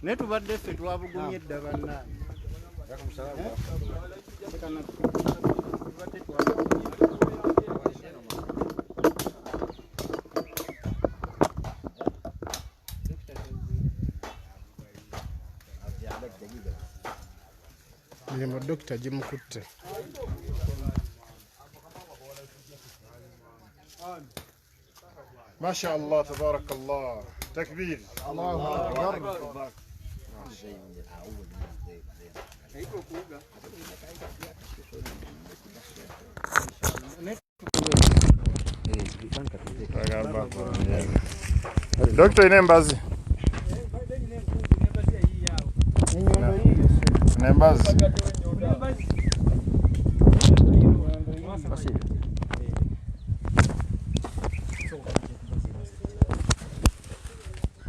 ne tubadde ffe twabugumye edda banna Milimo Dr. Jim Kutte. ما شاء الله تبارك الله تكبير الله أكبر دكتور نمبازي نمبازي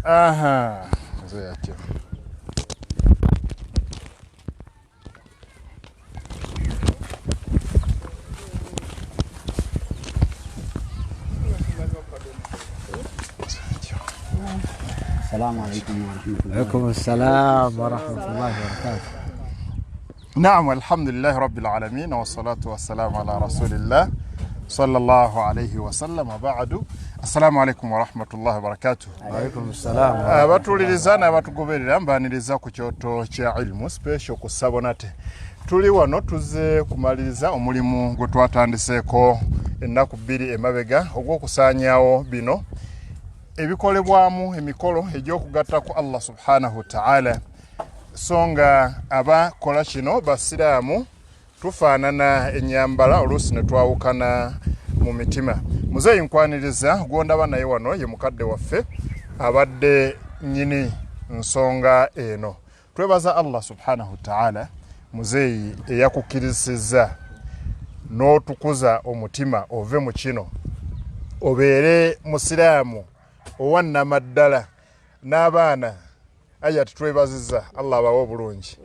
Aha, زي كده. السلام عليكم ورحمة الله. وعليكم السلام ورحمة الله وبركاته. نعم والحمد لله رب العالمين والصلاة والسلام على رسول الله صلى الله عليه وسلم وبعد. Assalamu alaikum wa rahmatullahi wa barakatuh. Alaikum assalam. Batulilizana batugoberera mbaniriza ku kyoto kya ilmu special ku Sabonate. Tuli wano tuze kumaliriza omulimu gwe twatandiseko ennaku bbiri emabega ogw'okusaanyaawo bino ebikolebwamu emikolo egy'okugatta ku Allah subhanahu wa ta'ala. Songa abakola kino basiraamu tufaanana ennyambala oluusi ne twawukana mu mitima. Muzeeyi nkwaniriza gwondaba naye wano ye mukadde waffe abadde nnyini nsonga eno. Twebaza Allah subhanahu wa ta'ala muzeeyi eyakukkirizizza n'otukuza omutima ove mu kino obeere musiraamu owannamaddala n'abaana ayati twebazizza Allah abawe obulungi.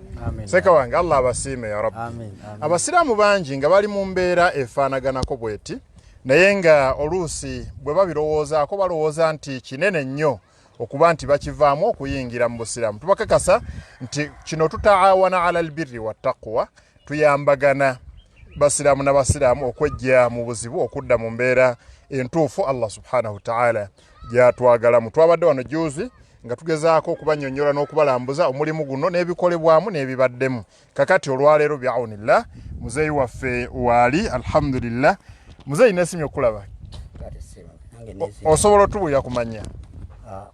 Seka wange Allah abasiime ya Rabbi. Abasiraamu bangi nga bali mu mbeera efaanaganako bweti naye nga oluusi bwe babirowoozaako balowooza nti kinene nnyo okuba nti bakivaamu okuyingira mu busiraamu. Tubakakasa nti kino tutaawana ala albirri wattaqwa, tuyambagana basiraamu n'abasiraamu okwejja mu buzibu okudda mu mbeera entuufu Allah subhanahu wa ta'ala gy'atwagalamu. Twabadde wano juuzi nga tugezaako okubannyonnyola n'okubalambuza omulimu guno n'ebikolebwamu n'ebibaddemu. Kakati olwaleero bi'awnillah muzeeyi waffe waali alhamdulillah. Muzeeyi nesimye okulaba. Osobola otubuulira kumanya?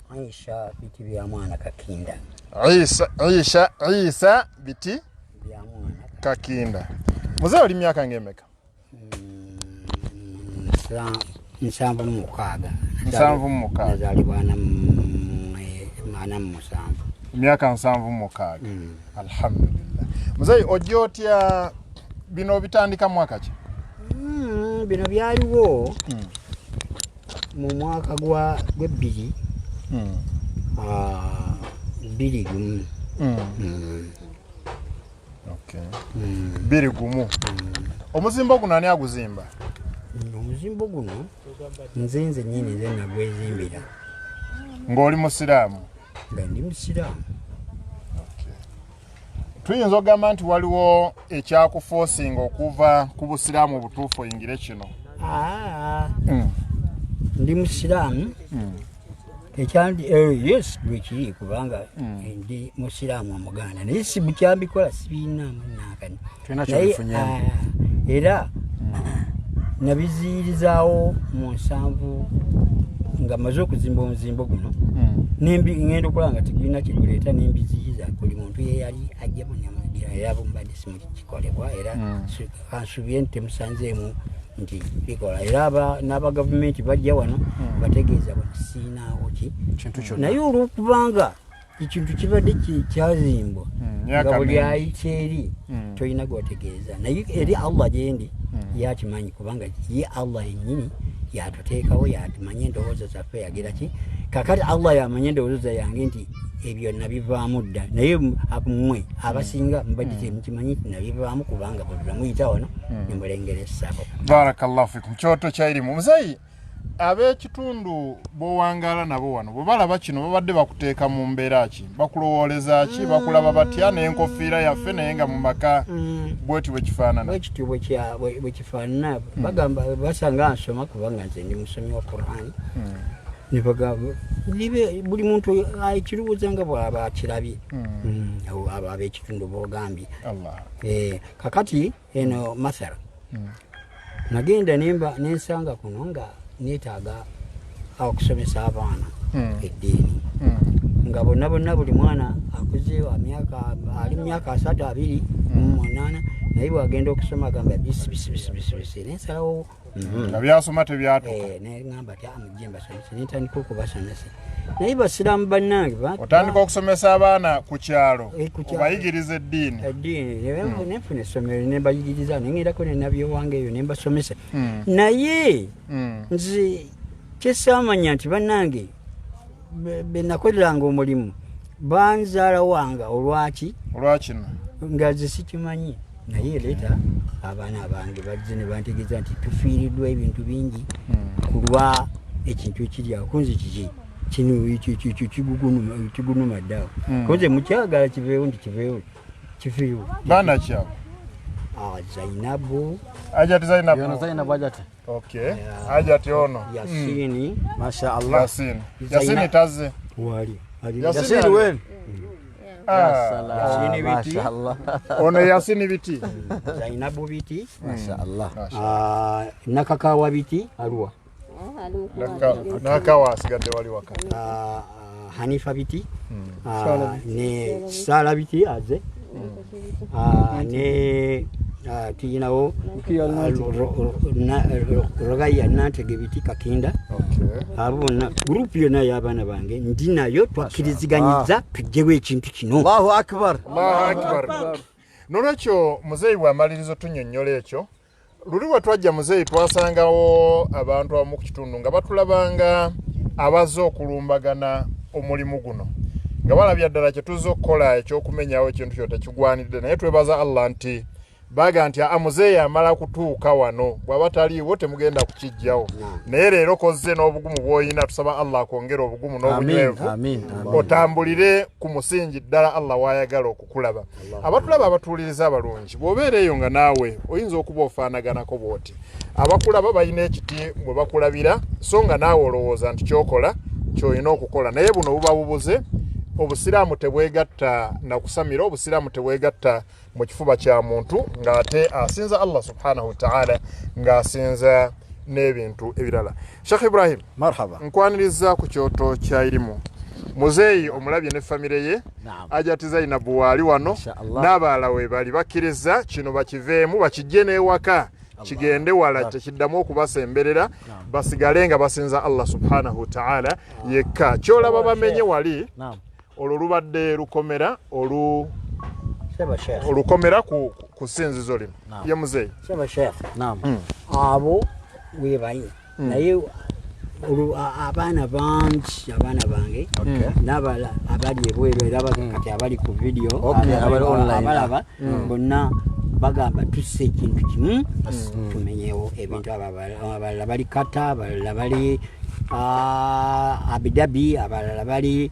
Aisha biti bya mwana Kakinda. Aisha biti bya mwana Kakinda. Muzeeyi oli myaka ng'emeka? 76. Nazaalibwa na mwana musanvu. Myaka 76. Alhamdulillah. Muzeeyi ojja otya bino bitandika mwaka ki? Bino byaliwo mu mwaka gw'ebbiri bbiri gumu. Bbiri gumu. Omuzimbo guno ani aguzimba? Omuzimbo guno nze nnyini nze nagwezimbira. Ng'oli musiraamu? Nga ndi musiraamu. Tuyinza okugamba nti waliwo ekyakufoosinga okuva ku busiraamu obutuufu oyingire kino? Ndi musiraamu. Yes bwekiri kubanga ndi musiraamu omuganda naye si bukyambikola sibiinaamu naakani. Era nabiziyirizaawo mu 7 nga maze okuzimba omuzimbo guno ngenda okola nga tegulina kiguleeta nembiziyiza buli muntu yeyali ajjamu namugira era bumbadde simu kikolebwa era kansuubye nti temusanzeemu nti bikola era n'abagavumenti bajja wano bategeeza bwekisiinaawo ki naye olw'okubanga ekintu kibadde kyazimbwa nga buli ayita eri tolina gwotegeeza naye eri Allah gyendi yakimanyi kubanga ye Allah yennyini yatuteekawo yatumanye endowooza zaffe yagira ki kakati Allah yamanye endowooza yange nti ebyo nabivaamu dda naye mmwe abasinga mbadde temukimanyi nti nabivaamu kubanga bwe muyita wano ne mulengera essabo. Barakallahu fikum. Kyoto kya irimu muzeeyi ab'ekitundu b'owangala nabo wano bwe balaba kino babadde bakuteeka mu mbeera ki bakulowooleza ki bakulaba batya n'enkofiira yaffe naye nga mu maka bweti bwe kifaanana bwekityo bwe kifaanana bagamba basanga nsoma kubanga nze ndi musomi wa Qur'an ne bagamba buli muntu ekirowooza nga bw'aba akirabye abo ab'ekitundu b'ogambye kakati eno mathala nagenda nensanga kuno nga neetaaga okusomesa abaana eddiini nga bonna buli mwana akuze ali mu myaka 3-28 naye bwagenda okusoma agamba bisi nensalawo nga byasoma tebyatuka neŋŋamba ti amujje mbasomese nentandika okubasomesa naye basiraamu bannange otandika okusomesa abaana ku kyalo obayigiriza eddiini nenfuna essomero nembayigiriza nengendako nenabyowange eyo nembasomesa naye nze kyesaamanya nti bannange benakoleranga omulimu banzaala wanga olwakino nga ze sikimanyi naye leeta abaana bange bazze ne bantegeeza nti tufiiriddwa ebintu bingi kulwa ekintu ekiryawo kunze kiki kino kigunuma ddaawo konze mukyagala kiveewo nti kifiiwo baana kyabo Zainabu ajati Zainabu ajati ajati ono Yasini masha Allah Yasini taze wali Yasini wen Yasini biti ono Yasini biti Zainabu biti masha Allah Nakakawa biti Arua Nakawa asigadde wali waka Hanifa biti ne Sala biti aze ne tuyinawo Rogaya Nantege biti Kakinda abona group yona y'abaana bange ndi nayo twakiriziganyiza tujjewo ekintu kino Allahu akbar nolwekyo muzeeyi bw'amalirizo tunnyonnyola ekyo luli we twajja muzeeyi twasangawo abantu abamu ku kitundu nga batulabanga abazze okulumbagana omulimu guno nga balabya ddala kye tuzza okukola ekyokumenyawo ekintu kyo tekigwanidde naye twebaza Allah nti baga nti muzeeyi amala kutuuka wano bw'aba taliiwo temugenda kukijjawo naye leero kozze n'obugumu bw'oyina tusaba Allah akwongera obugumu n'obunywevu otambulire ku musingi ddala Allah w'ayagala okukulaba abatulaba abatuuliriza abalungi bw'obeera eyo nga naawe oyinza okuba ofaanaganako bw'oti abakulaba balina ekiti bwe bakulabira so nga naawe olowooza nti kyokola ky'olina okukola naye buno buba bubuze obusiraamu tebwegatta na kusamira obusiraamu tebwegatta mu kifuba kya muntu ng'ate asinza Allah subhanahu wa ta'ala ng'asinza n'ebintu ebirala Sheikh Ibrahim marhaba nkwaniriza ku kyoto kya irimu muzeeyi omulabye ne famire ye ajati Zainabu wali wano n'abaala we bali bakkiriza kino bakiveemu bakijje n'ewaka kigende wala tekiddamu okubasemberera basigale nga basinza Allah subhanahu wa ta'ala yekka kyolaba bamenye wali olwo lubadde lukomera olukomera ku sinzizo lino ye muzeeyi Seba Sheikh abo webayi naye abaana bangi abaana bange n'abala abali ebweru era kati abali ku video abalaba bonna bagamba tusse ekintu kimu tumenyewo ebintu abalala bali Kata abalala bali Abu Dhabi abalala bali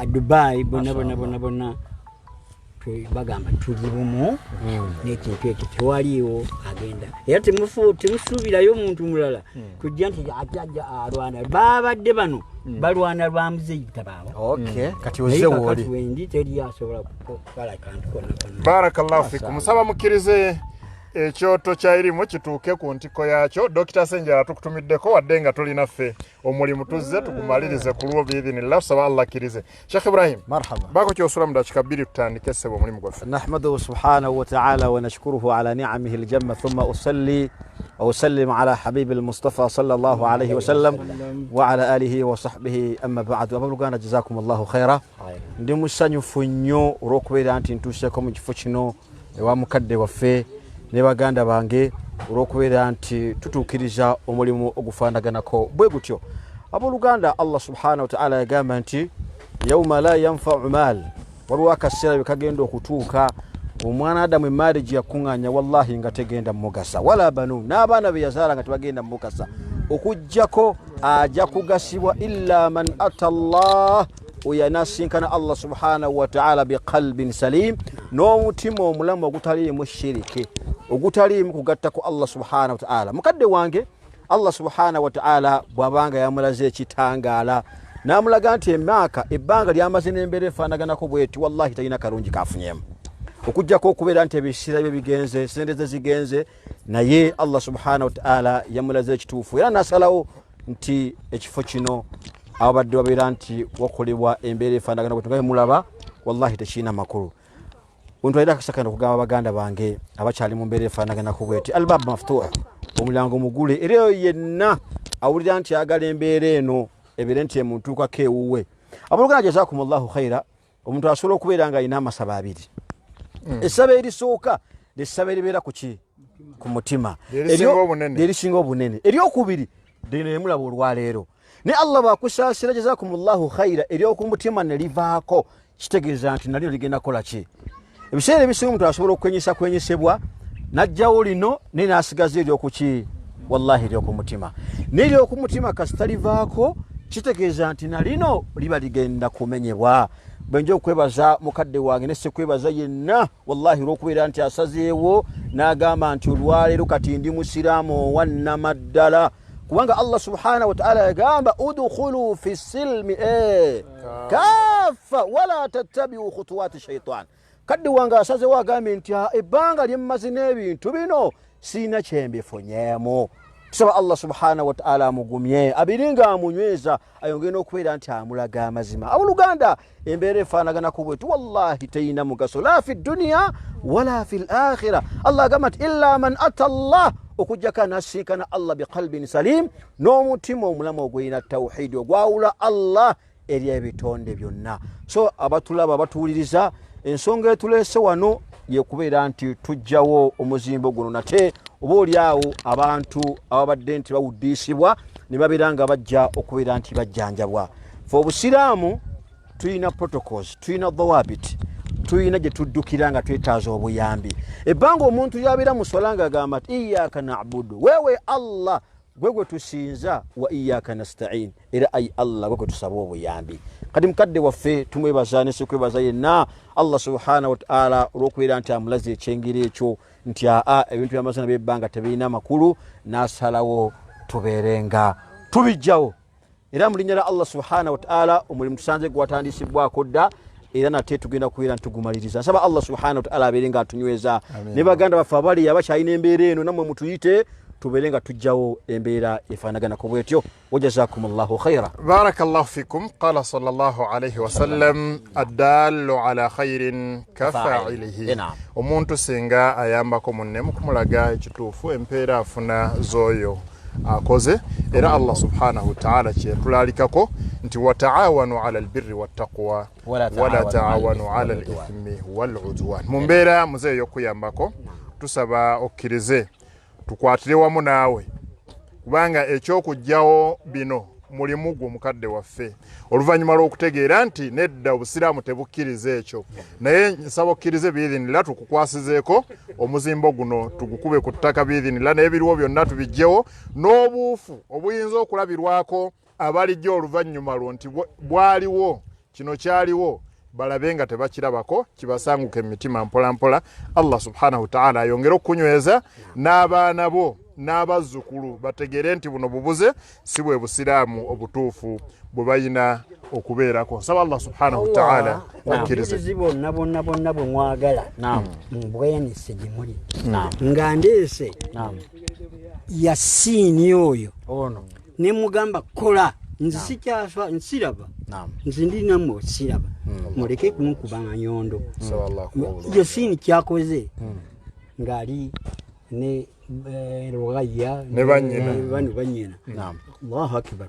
Dubai bonna bagamba tuli bumu n'ekintu ekyo tewaliiwo agenda era temusuubirayo omuntu mulala kujja nti ajja alwana babadde bano balwana lwa muzeeyi tabaawo kati ozze woli wendi teri asobola kukola kantu konna barakallahu fikum musaba mukkirize ekyoto kya irimu kituuke ku ntiko yakyo Dr. Senjala tukutumiddeko wadde nga tulinaffe omulimu tuzze tukumalirize ku lwo biidhinillah saba Allah akkirize Sheikh Ibrahim marhaba bako kyosula mu dakika 2 tutandike ssebo omulimu gwaffe nahmaduhu subhanahu wa ta'ala wa nashkuruhu ala ni'amihi al-jamma thumma usalli وأسلم على حبيب المصطفى صلى الله عليه وسلم وعلى آله وصحبه أما بعد أبلغنا جزاكم الله خيرا ndi musanyufu nnyo olw'okubeera nti ntuuseeko mu kifo kino ewa mukadde waffe ne baganda bange olw'okubeera nti tutuukiriza omulimu ogufaanaganako bwe gutyo abooluganda Allah subhanahu wa ta'ala yagamba nti yawma la yanfa'u maal waliwo akaseera bwe kagenda okutuuka omwana Adamu emaali gye yakuŋŋaanya wallahi nga tegenda mugasa wala banu n'abaana be yazaala nga tebagenda mugasa okujjako ajja kugasibwa illa man ata Allah uyanasinkana Allah subhanahu wa ta'ala biqalbin salim n'omutima omulamu ogutaliimu shiriki ogutaliimu kugatta ku Allah subhanahu wa ta'ala. Mukadde wange Allah subhanahu wa ta'ala bwabanga yamulaze ekitangaala n'amulaga nti emyaka ebbanga lyamaze n'embeera efaanaganako bweti wallahi talina kalungi kafunyemu okujjako okubeera nti ebisira bye bigenze sente ze zigenze naye Allah subhanahu wa ta'ala yamulaze ekituufu era nasalawo nti ekifo kino abadde babeera nti wakolebwa embeera efaanagana bweti nga mulaba wallahi tekiina makulu. Ontwalira akasakana okugamba baganda bange abakyali mu mbeera efaanaganako bweti albab maftuh omulyango mugule era yenna awulira nti agala embeera eno ebeere nti emuntuukako ewuwe. Abooluganda jazakumullahu khaira omuntu asobola okubeera nga alina amasaba abiri. Essaba erisooka lyessaba eribeera kuki ku mutima lyerisinga obunene eryokubiri lino emulaba olwaleero ne Allah bakusaasira jazakumullahu khaira eryokumutima ne livaako kitegeeza nti nalino ligenda kukola ki. Ebiseera ebisinga omuntu asobola okwenyesebwa najjawo lino naye n'asigaza eryokuki wallahi eryokumutima n'eryokumutima kasita livaako kitegeeza nti nalino liba ligenda kumenyebwa. Benjo okwebaza mukadde wange ne sekwebaza yenna wallahi olw'okubeera nti asazeewo n'agamba nti olwaleero kati ndi musiraamu wannamaddala kubanga Allah subhanahu wa ta'ala yagamba udkhulu fi silmi kaffa wala tattabi'u khutuwati shaitan. Kadde wange asazeewo agambe nti ebbanga lyemmaze n'ebintu bino siina kyembifunyeemu. Tusaba Allah subhanahu wa ta'ala amugumye abiringa amunyweza ayongere n'okubeera nti amulaga amazima. Abooluganda embeera efaanaganako bwetu wallahi teyina mugaso la fi dunya wala fi l-akhira. Allah agamba nti illa man ata Allah okujjako anasinkana Allah biqalbin salim n'omutima omulamu ogulina tawhidi ogwawula Allah eri ebitonde byonna. So abatulaba abatuwuliriza ensonga etuleese wano yekubeera nti tujjawo omuzimbo guno nate oba oliawo abantu ababadde nti bawuddiisibwa ne babeera nga bajja okubeera nti bajjanjabwa. Fe obusiraamu tulina protocols tulina dhawabit tulina gye tuddukira nga twetaaza obuyambi. Ebbanga omuntu yabeera mu swala nga agamba nti iyyaka na'budu wewe Allah gwe tusinza wa iyyaka nasta'in era ay Allah gwe tusaba obuyambi. Kati mukadde waffe tumwebaza ne sekwebaza yenna Allah subhanahu wa ta'ala olw'okubeera nti amulaze ekyengeri ekyo nti ebintu by'amazina by'ebbanga tebirina makulu n'asalawo tubeerenga tubijjawo. Era mu linnya lya Allah subhanahu wa ta'ala omulimu tusanze gwatandisibwako dda era nate tugenda kubeera ntugumaliriza. Nsaba Allah subhanahu wa ta'ala abeere nga atunyweza ne baganda baffe abali abakyalina embeera eno nammwe mutuyite tubeere nga tujjawo embeera efaanaganako bwetyo. Wajazakumullahu khaira. Barakallahu fikum. Qala sallallahu alayhi wa sallam addallu ala khairin kafa'ilihi. Omuntu singa ayambako munne mu kumulaga ekituufu empeera afuna z'oyo akoze. Era Allah subhanahu wa ta'ala kyetulalikako nti wataawanu ala albirri wattaqwa wala taawanu ala alithmi wal'udwan. Mu mbeera muzeeyo y'okuyambako tusaba okkirize tukwatire wamu naawe kubanga ekyokujjawo bino mulimu gwo mukadde waffe oluvannyuma lw'okutegeera nti nedda obusiraamu tebukkiriza ekyo naye nsaba okkirize biidhinillah tukukwasizeeko omuzimbo guno tugukube ku ttaka biidhinillah n'ebiriwo byonna tubijjewo n'obuufu obuyinza okulabirwako abalijjo oluvannyuma lwo nti bwaliwo kino kyaliwo balabe nga tebakirabako kibasanguke emitima mpola mpola. Allah subhanahu wa ta'ala ayongere okunyweza n'abaana bo n'abazzukulu bategere nti buno bubuze si bwe busiraamu obutuufu bwe bayina okubeerako. Saba Allah subhanahu wa ta'ala akkirize bonna bwe mwagala mbwenise gye muli nga ndeese yasiini oyo ne mugamba kola nzi sikyaswa nsiraba nzi ndinamu siraba muleke kunkubanga nyondo. Yasini kyakoze ngali ne Rogaya ne banyina. Allahu akbar.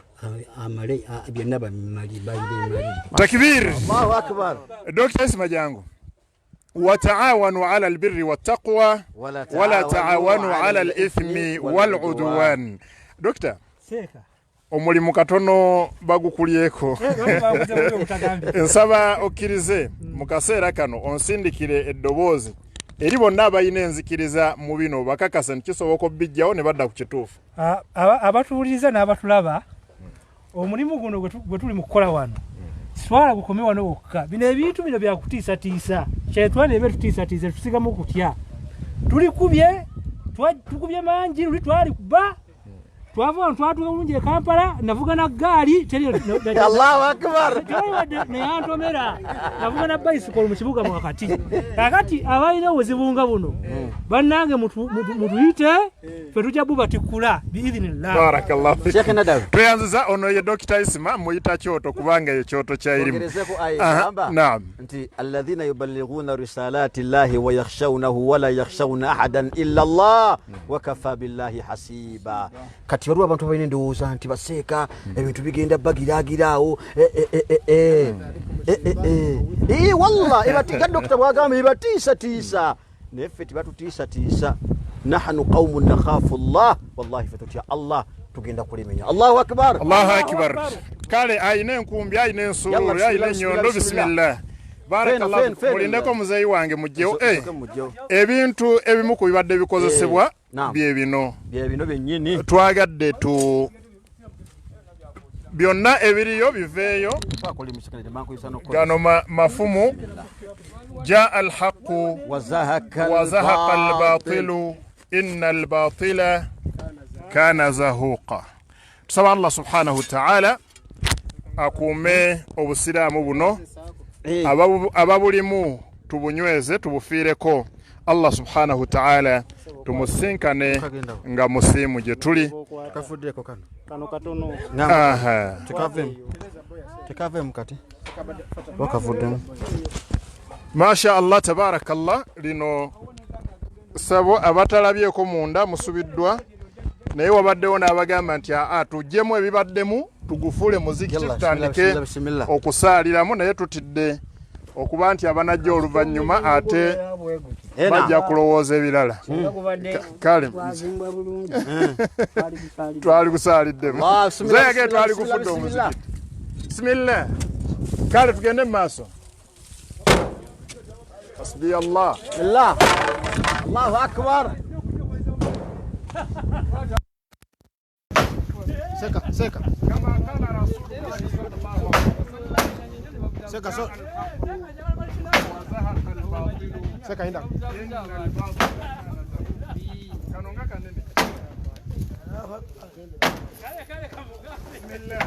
Amale byonna bamali. Takbir. Allahu akbar. Dr. Isma Jangu. وتعاونوا على البر والتقوى ولا تعاونوا على الإثم والعدوان. دكتور omulimu katono bagukulyeko nsaba okkirize mu kaseera kano onsindikire eddoboozi eri bonna abalina enzikiriza mu bino bakakasa nti kisoboka obbijjawo ne badda ku kituufu. Abatuwuliriza n'abatulaba omulimu guno gwe tuli mu kukola wano swala gukome wano wokka. Bino ebintu bino bya kutiisatiisa kyetwana ebe tutiisatiize tusigamu kutya. Tukubye mangi luli twali kuba twava twatuka bulungi e Kampala navuga na gaali Allahu akbar ne yantomera navuga na bicycle mu kibuga mwakati kakati abayina wozibunga buno bannange mutuyite fe tujja buba tikula biidhnillah. Barakallahu Sheikh Nadawi tuyanziza ono ye Dr. Isma muyita kyoto kubanga ye kyoto kya elimu. Naam nti alladhina yuballighuna risalati llahi wa yakhshawnahu wa la yakhshawna ahadan illa Allah wa kafa billahi hasiba. Kati waliwo abantu balina endowooza nti baseeka ebintu bigenda bagiragiraawo walla ebatiga dokita bwagamba ebatiisatiisa naye ffe tibatutiisatiisa. Nahnu qaumun nakhafu Allah wallahi fe tutya Allah tugenda kulimenya. Allahu akbar Allahu akbar. Kale ayina enkumbi ayina ensululu ayina enyondo bismillah. Barakallahu mulindeko muzeyi wange mujjewo ebintu ebimu ku bibadde bikozesebwa bye bino byennyini twagadde byonna ebiriyo biveeyo. Gano mafumu jaa alhaqu wa zahaqa albatilu inna albatila kana zahuqa. Tusaba Allah subhanahu wa ta'ala akuume obusiraamu buno ababulimu tubunyweze tubufiireko. Allah subhanahu wa ta'ala tumusinkane nga musimu gye tuli. Kano katono. Aha. Tekavemu kati. Wakavuddemu. Masha Allah tabarakallah lino sabo abatalabyeko munda musubiddwa naye wabaddewo n'abagamba nti tujjemu ebibaddemu tugufule muziki tutandike okusaaliramu naye tutidde okuba nti abanajja oluvannyuma ate bajja kulowooza ebirala. Kale twali kusaaliddemu zeyage twali kufudde omuziki. Bismillah. Kale tugende mu maaso. Hasbi Allah. Allah. Allahu akbar. Seka. Seka so. Seka inda. Kanonga kanene. Bismillah.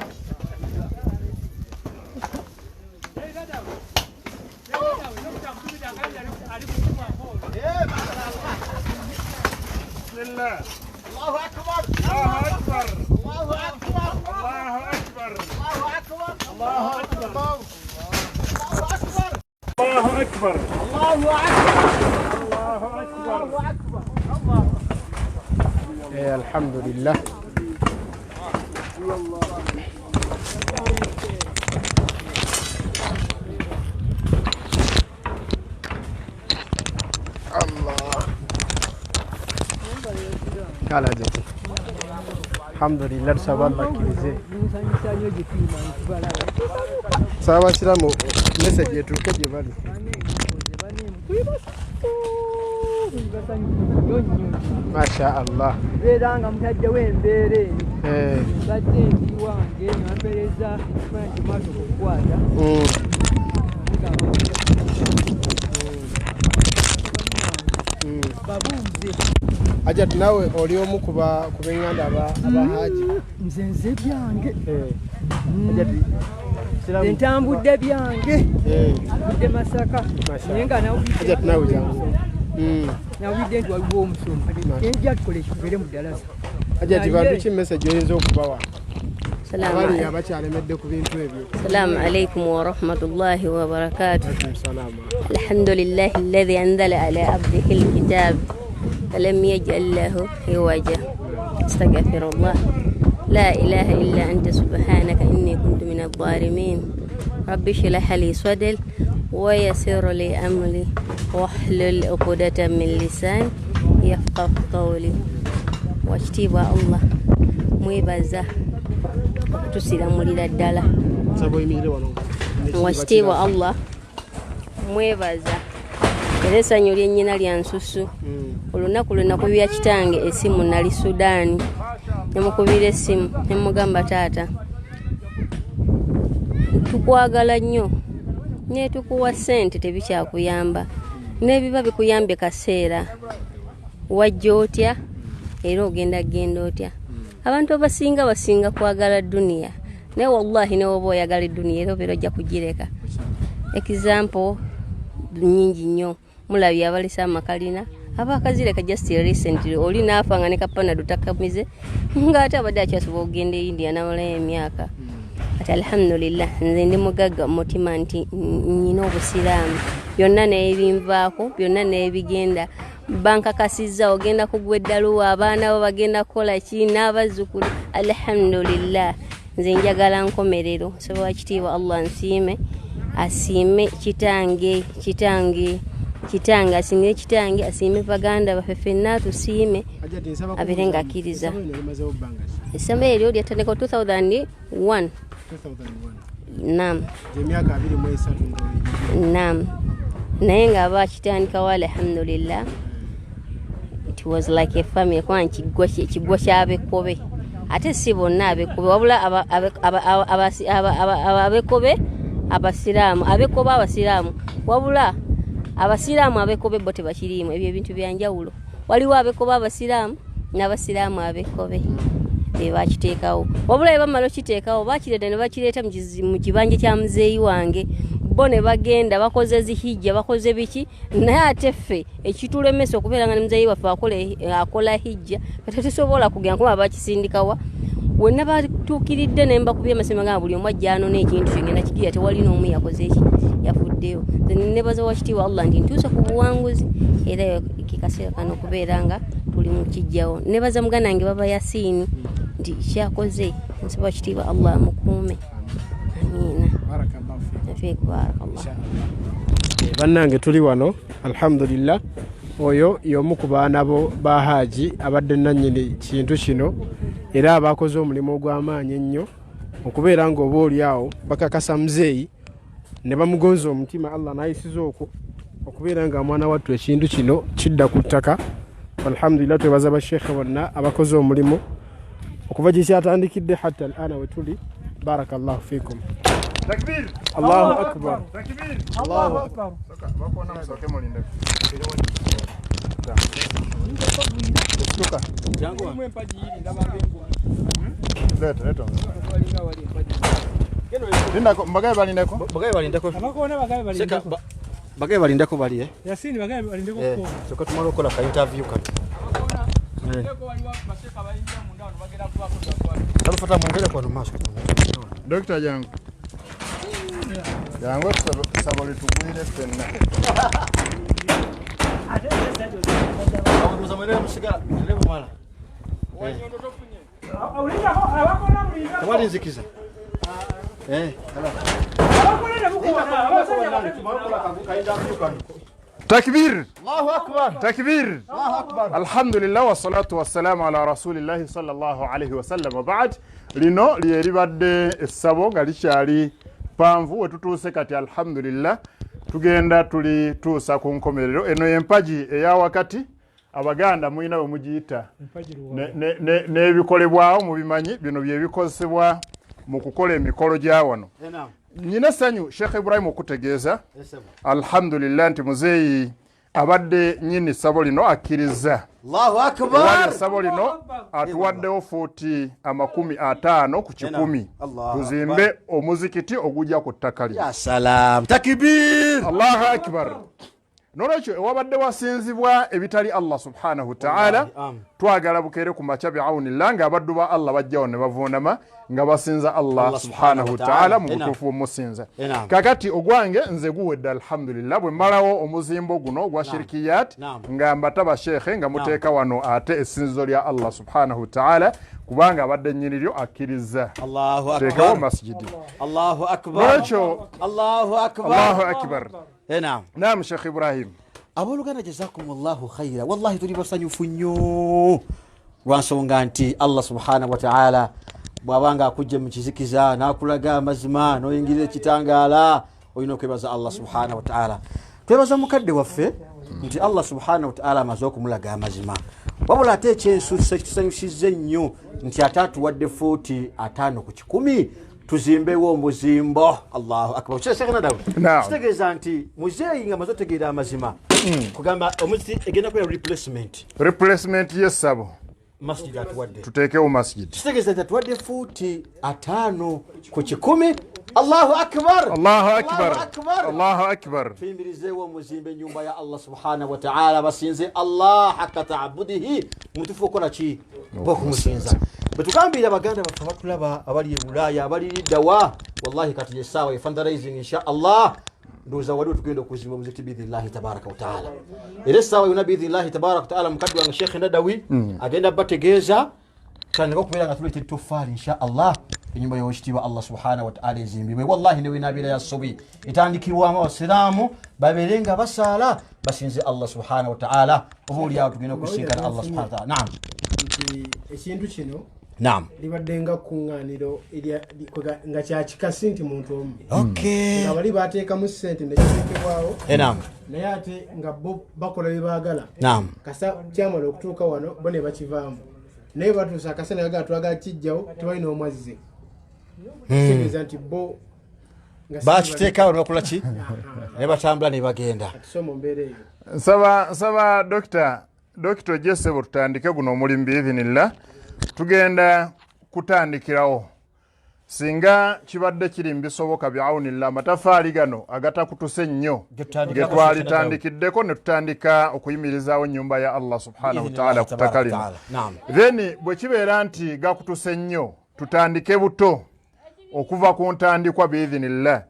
Bismillah. Allahu akbar. Allahu akbar. Allahu akbar. Allahu akbar. Allahu akbar. Allahu akbar. Allahu akbar. Allahu akbar. Allahu akbar. Allahu akbar. Alhamdulillah. Kala jati. Alhamdulillah saballa kize. Sawa siramu message yetu keje bali. Masha Allah. Beranga mtajja wembere. Badde ndi wange nyambereza kwanti maso kukwata. Babuze. Ajat nawe oli omu kuba kubenganda abahaji. Nzenze byange. Ajat entambudde byange. Budde Masaka. Nenga nawe. Ajat nawe jangu. Nawidde ndi waliwo omusomo. Enja tukole kibere mu ddalasa. Ajat bantu ki message oyinza okubawa? السلام عليكم ورحمة الله وبركاته. الحمد لله الذي أنزل على عبده الكتاب فلم يجعل له عوجا. استغفر الله لا إله إلا أنت سبحانك إني كنت من الظالمين. رب اشرح لي صدري ويسر لي أمري واحلل عقدة من لساني يفقه قولي. واجتبى الله مwibaza tusiramulira ddala washitiibwa Allah mwebaza era essanyu lyennyina lya nsusu. Olunaku lwe nakubira kitange essimu nali Sudaani, ne mukubira essimu ne mugamba taata tukwagala nnyo ne tukuwa ssente tebikyakuyamba n'ebiba bikuyambe kaseera wajja otya era ogenda genda otya. Abantu basinga kwagala duniya naye wallahi ne woba oyagala eduniya era obeera ojja kugireka. Example nyingi nnyo mulabye abalesa amakalina abakazireka just recently oli naafa nga ne kapanado takamize ng'ate abadde akyasobola okugenda e India n'amalayo emyaka. Ati alhamdulillah nze ndi mugagga mutima nti nnyina obusiraamu byonna n'ebinvaako byonna n'ebigenda bankakasizza ogenda kugwa eddaluwa abaana bo bagenda kukola ki n'abazzukulu. Alhamdulillah nze njagala nkomerero nsaba kitiibwa Allah nsiime asiime kitange asiime kitange asiime baganda baffe ffenna tusiime abeere ng'akkiriza. Essamba eryo lyatandika 2001. Naam. Naam. Naye ng'aba akitandikawo alhamdulillah it was like a family kwa kigwa ky'abekobe ate si bonna abekobe wabula abekobe abasiraamu abekobe abasiraamu wabula abasiraamu abekobe bo tebakiriimu ebyo ebintu byanjawulo. Waliwo abekobe abasiraamu n'abasiraamu abekobe be bakiteekawo wabula bwe bamala okiteekawo bakireeta ne bakireeta mu kibanja kya muzeeyi wange bo ne bagenda bakoze zihijja bakoze biki naye ate ffe ekitulemesa okubeera nga ne muzeeyi waffe akola hijja kati tusobola kugenda kuba bakisindikawa wenna batuukiridde ne mbakubye amasema ga buli omu ajjaano n'ekintu kyengenda kigira tewali n'omu yakoze eki yafuddeyo. Nebaza wakitiibwa Allah nti ntuusa ku buwanguzi era kikaseera kano okubeera nga tuli mu kijjawo. Nebaza muganda wange baba Yasiini nti kyakoze nsaba kitiibwa Allah amukuume. Amiina. Bannange tuli wano alhamdulillah oyo y'omu ku baana bo ba Haji abadde nannyini kintu kino era abakoze omulimu ogw'amaanyi ennyo okubeera ng'oba oli awo bakakasa muzeeyi ne bamugonza omutima Allah n'ayisiza okwo okubeera nga mwana wattu ekintu kino kidda ku ttaka. Alhamdulillah twebaza basheekhe bonna abakoze omulimu okuva gye kyatandikidde hatta al'ana we tuli. Barakallahu fiikum. Takbir. Allahu akbar. Takbir. Allahu akbar. Bakona msoke molinde. Tuka. Jangu mwe mpaji hili ndabambe ngo. Leta. Linda ko mbagaye balindeko. Bagaye balindeko. Abakona bagaye balindeko. Bagaye balindeko bali Yasiini bagaye balindeko ko. Soka tumalo kola ka interview kati. Tarufuta mwengele kwa numaso. Dr. Jangu. Jangu sabali tugwire fenna. Muzamere musiga lebo mala. Aulinda abakona mulinda. Tabali nzikiza. Abakona bukuwa. Takbir. Allahu akbar. Takbir. Allahu akbar. Alhamdulillah wassalatu wassalamu ala rasulillahi sallallahu alayhi wa sallam. Ba'd lino lyeribadde essabo nga likyali panvu wetutuuse kati alhamdulillah tugenda tuli tuusa ku nkomerero. Eno empagi eya wakati abaganda muyina bwe mugiyita n'ebikolebwawo mu bimanyi bino bye bikozesebwa mu kukola emikolo gya wano. Nyina sanyu Sheikh Ibrahim okutegeeza alhamdulillah nti muzeeyi abadde nyini ssabo lino akkiriza. Allahu akbar. Ssabo lino atuwaddewo fuuti 50 ku 100 tuzimbe omuzikiti ogujja ku ttaka lino. Ya salam. Takbir. Allahu akbar. Nolwekyo ewabadde wasinzibwa ebitali Allah subhanahu wa ta'ala twagala bukeere ku makya bi'awnillah nga abaddu ba Allah bajjawo ne bavuunama nga basinza Allah subhanahu wa ta'ala mu butuufu bw'omusinza. Kakati ogwange nze guwedde alhamdulillah bwe mmalawo omuzimbo guno gwa shirikiyat nga mbata basheekhe nga muteeka wano ate essinzizo lya Allah subhanahu wa ta'ala kubanga abadde nnyiniryo akkiriza. Allahu akbar. Teekawo masjidi. Allahu akbar. Allahu akbar. Allahu akbar. Naam Sheikh Ibrahim. Abooluganda jazakumullahu khaira. Wallahi tuli basanyufu nnyo lwansonga nti Allah subhanahu wa ta'ala bw'abanga akujja mu kizikiza n'akulaga amazima n'oyingirira ekitangaala olina okwebaza Allah subhanahu wa ta'ala. Twebaza mukadde waffe nti Allah subhanahu wa ta'ala amaze okumulaga amazima wabula ate ekyensusa kitusanyusizza ennyo nti ate atuwadde fuuti 5 ku 10 tuzimbewo omuzimbo. Allahu akbar. Kitegeeza nti muzeeyi nga amaze otegeera amazima kugamba omuziti egenda kubeera replacement y'essabo masjid atuwadde tuteekewo masjid. Kitegeeza nti atuwadde fuuti 5 ku 10. Allahu akbar. Allahu akbar. Allahu akbar. Tuyimirizeewo omuzimbe ennyumba ya Allah subhanahu wa ta'ala basinze Allah hakka ta'budihi mutufu okola ki bokumusinza. Betugambira baganda baffe abatulaba abali e Bulaaya abali liddawa wallahi kati yesaawa fundraising insha Allah ndoza waliwo tugenda okuzimba omuzikiti biidhnillahi tabaraka wa ta'ala. Era essaawa yonna biidhnillahi tabaraka wa ta'ala mukadde wange Sheikh Nadawi agenda bategeeza tandika okubeera nga tuleeta ettofaali insha Allah enyumba y'owekitiibwa Allah subhanahu wa ta'ala ezimbibwe. Wallahi ne wenaabeera ya sobi etandikirwamu abasiraamu babeere nga basaala basinze Allah subhanahu wa ta'ala oba oliawo tugenda okusinkana Allah subhanahu wa ta'ala. Naam, ekintu kino naam libadde nga kuŋŋaaniro nga kyakikasi nti muntu omu nga bali bateekamu ssente nekiteekebwawo naam naye ate nga bo bakola bye baagala naam kasa kyamala okutuuka wano bo ne bakivaamu naye batuusa akasa nagala twagala kijjawo tewalina omwazze kitegeeza nti bo bakiteekawo nebakola ki ne batambula ne bagenda. tusoma mbeera eyo. nsaba dokita Jesebo tutandike guno omulimu biidhinillah. Tugenda kutandikirawo singa kibadde kiri mbisoboka bi'aunillah amatafaali gano agatakutuse nnyo ge twalitandikiddeko ne tutandika okuyimirizaawo ennyumba ya Allah subhanahu wa ta'ala ku ttaka lino. Then bwe kibeera nti gakutuse nnyo tutandike buto okuva ku ntandikwa biidhinillah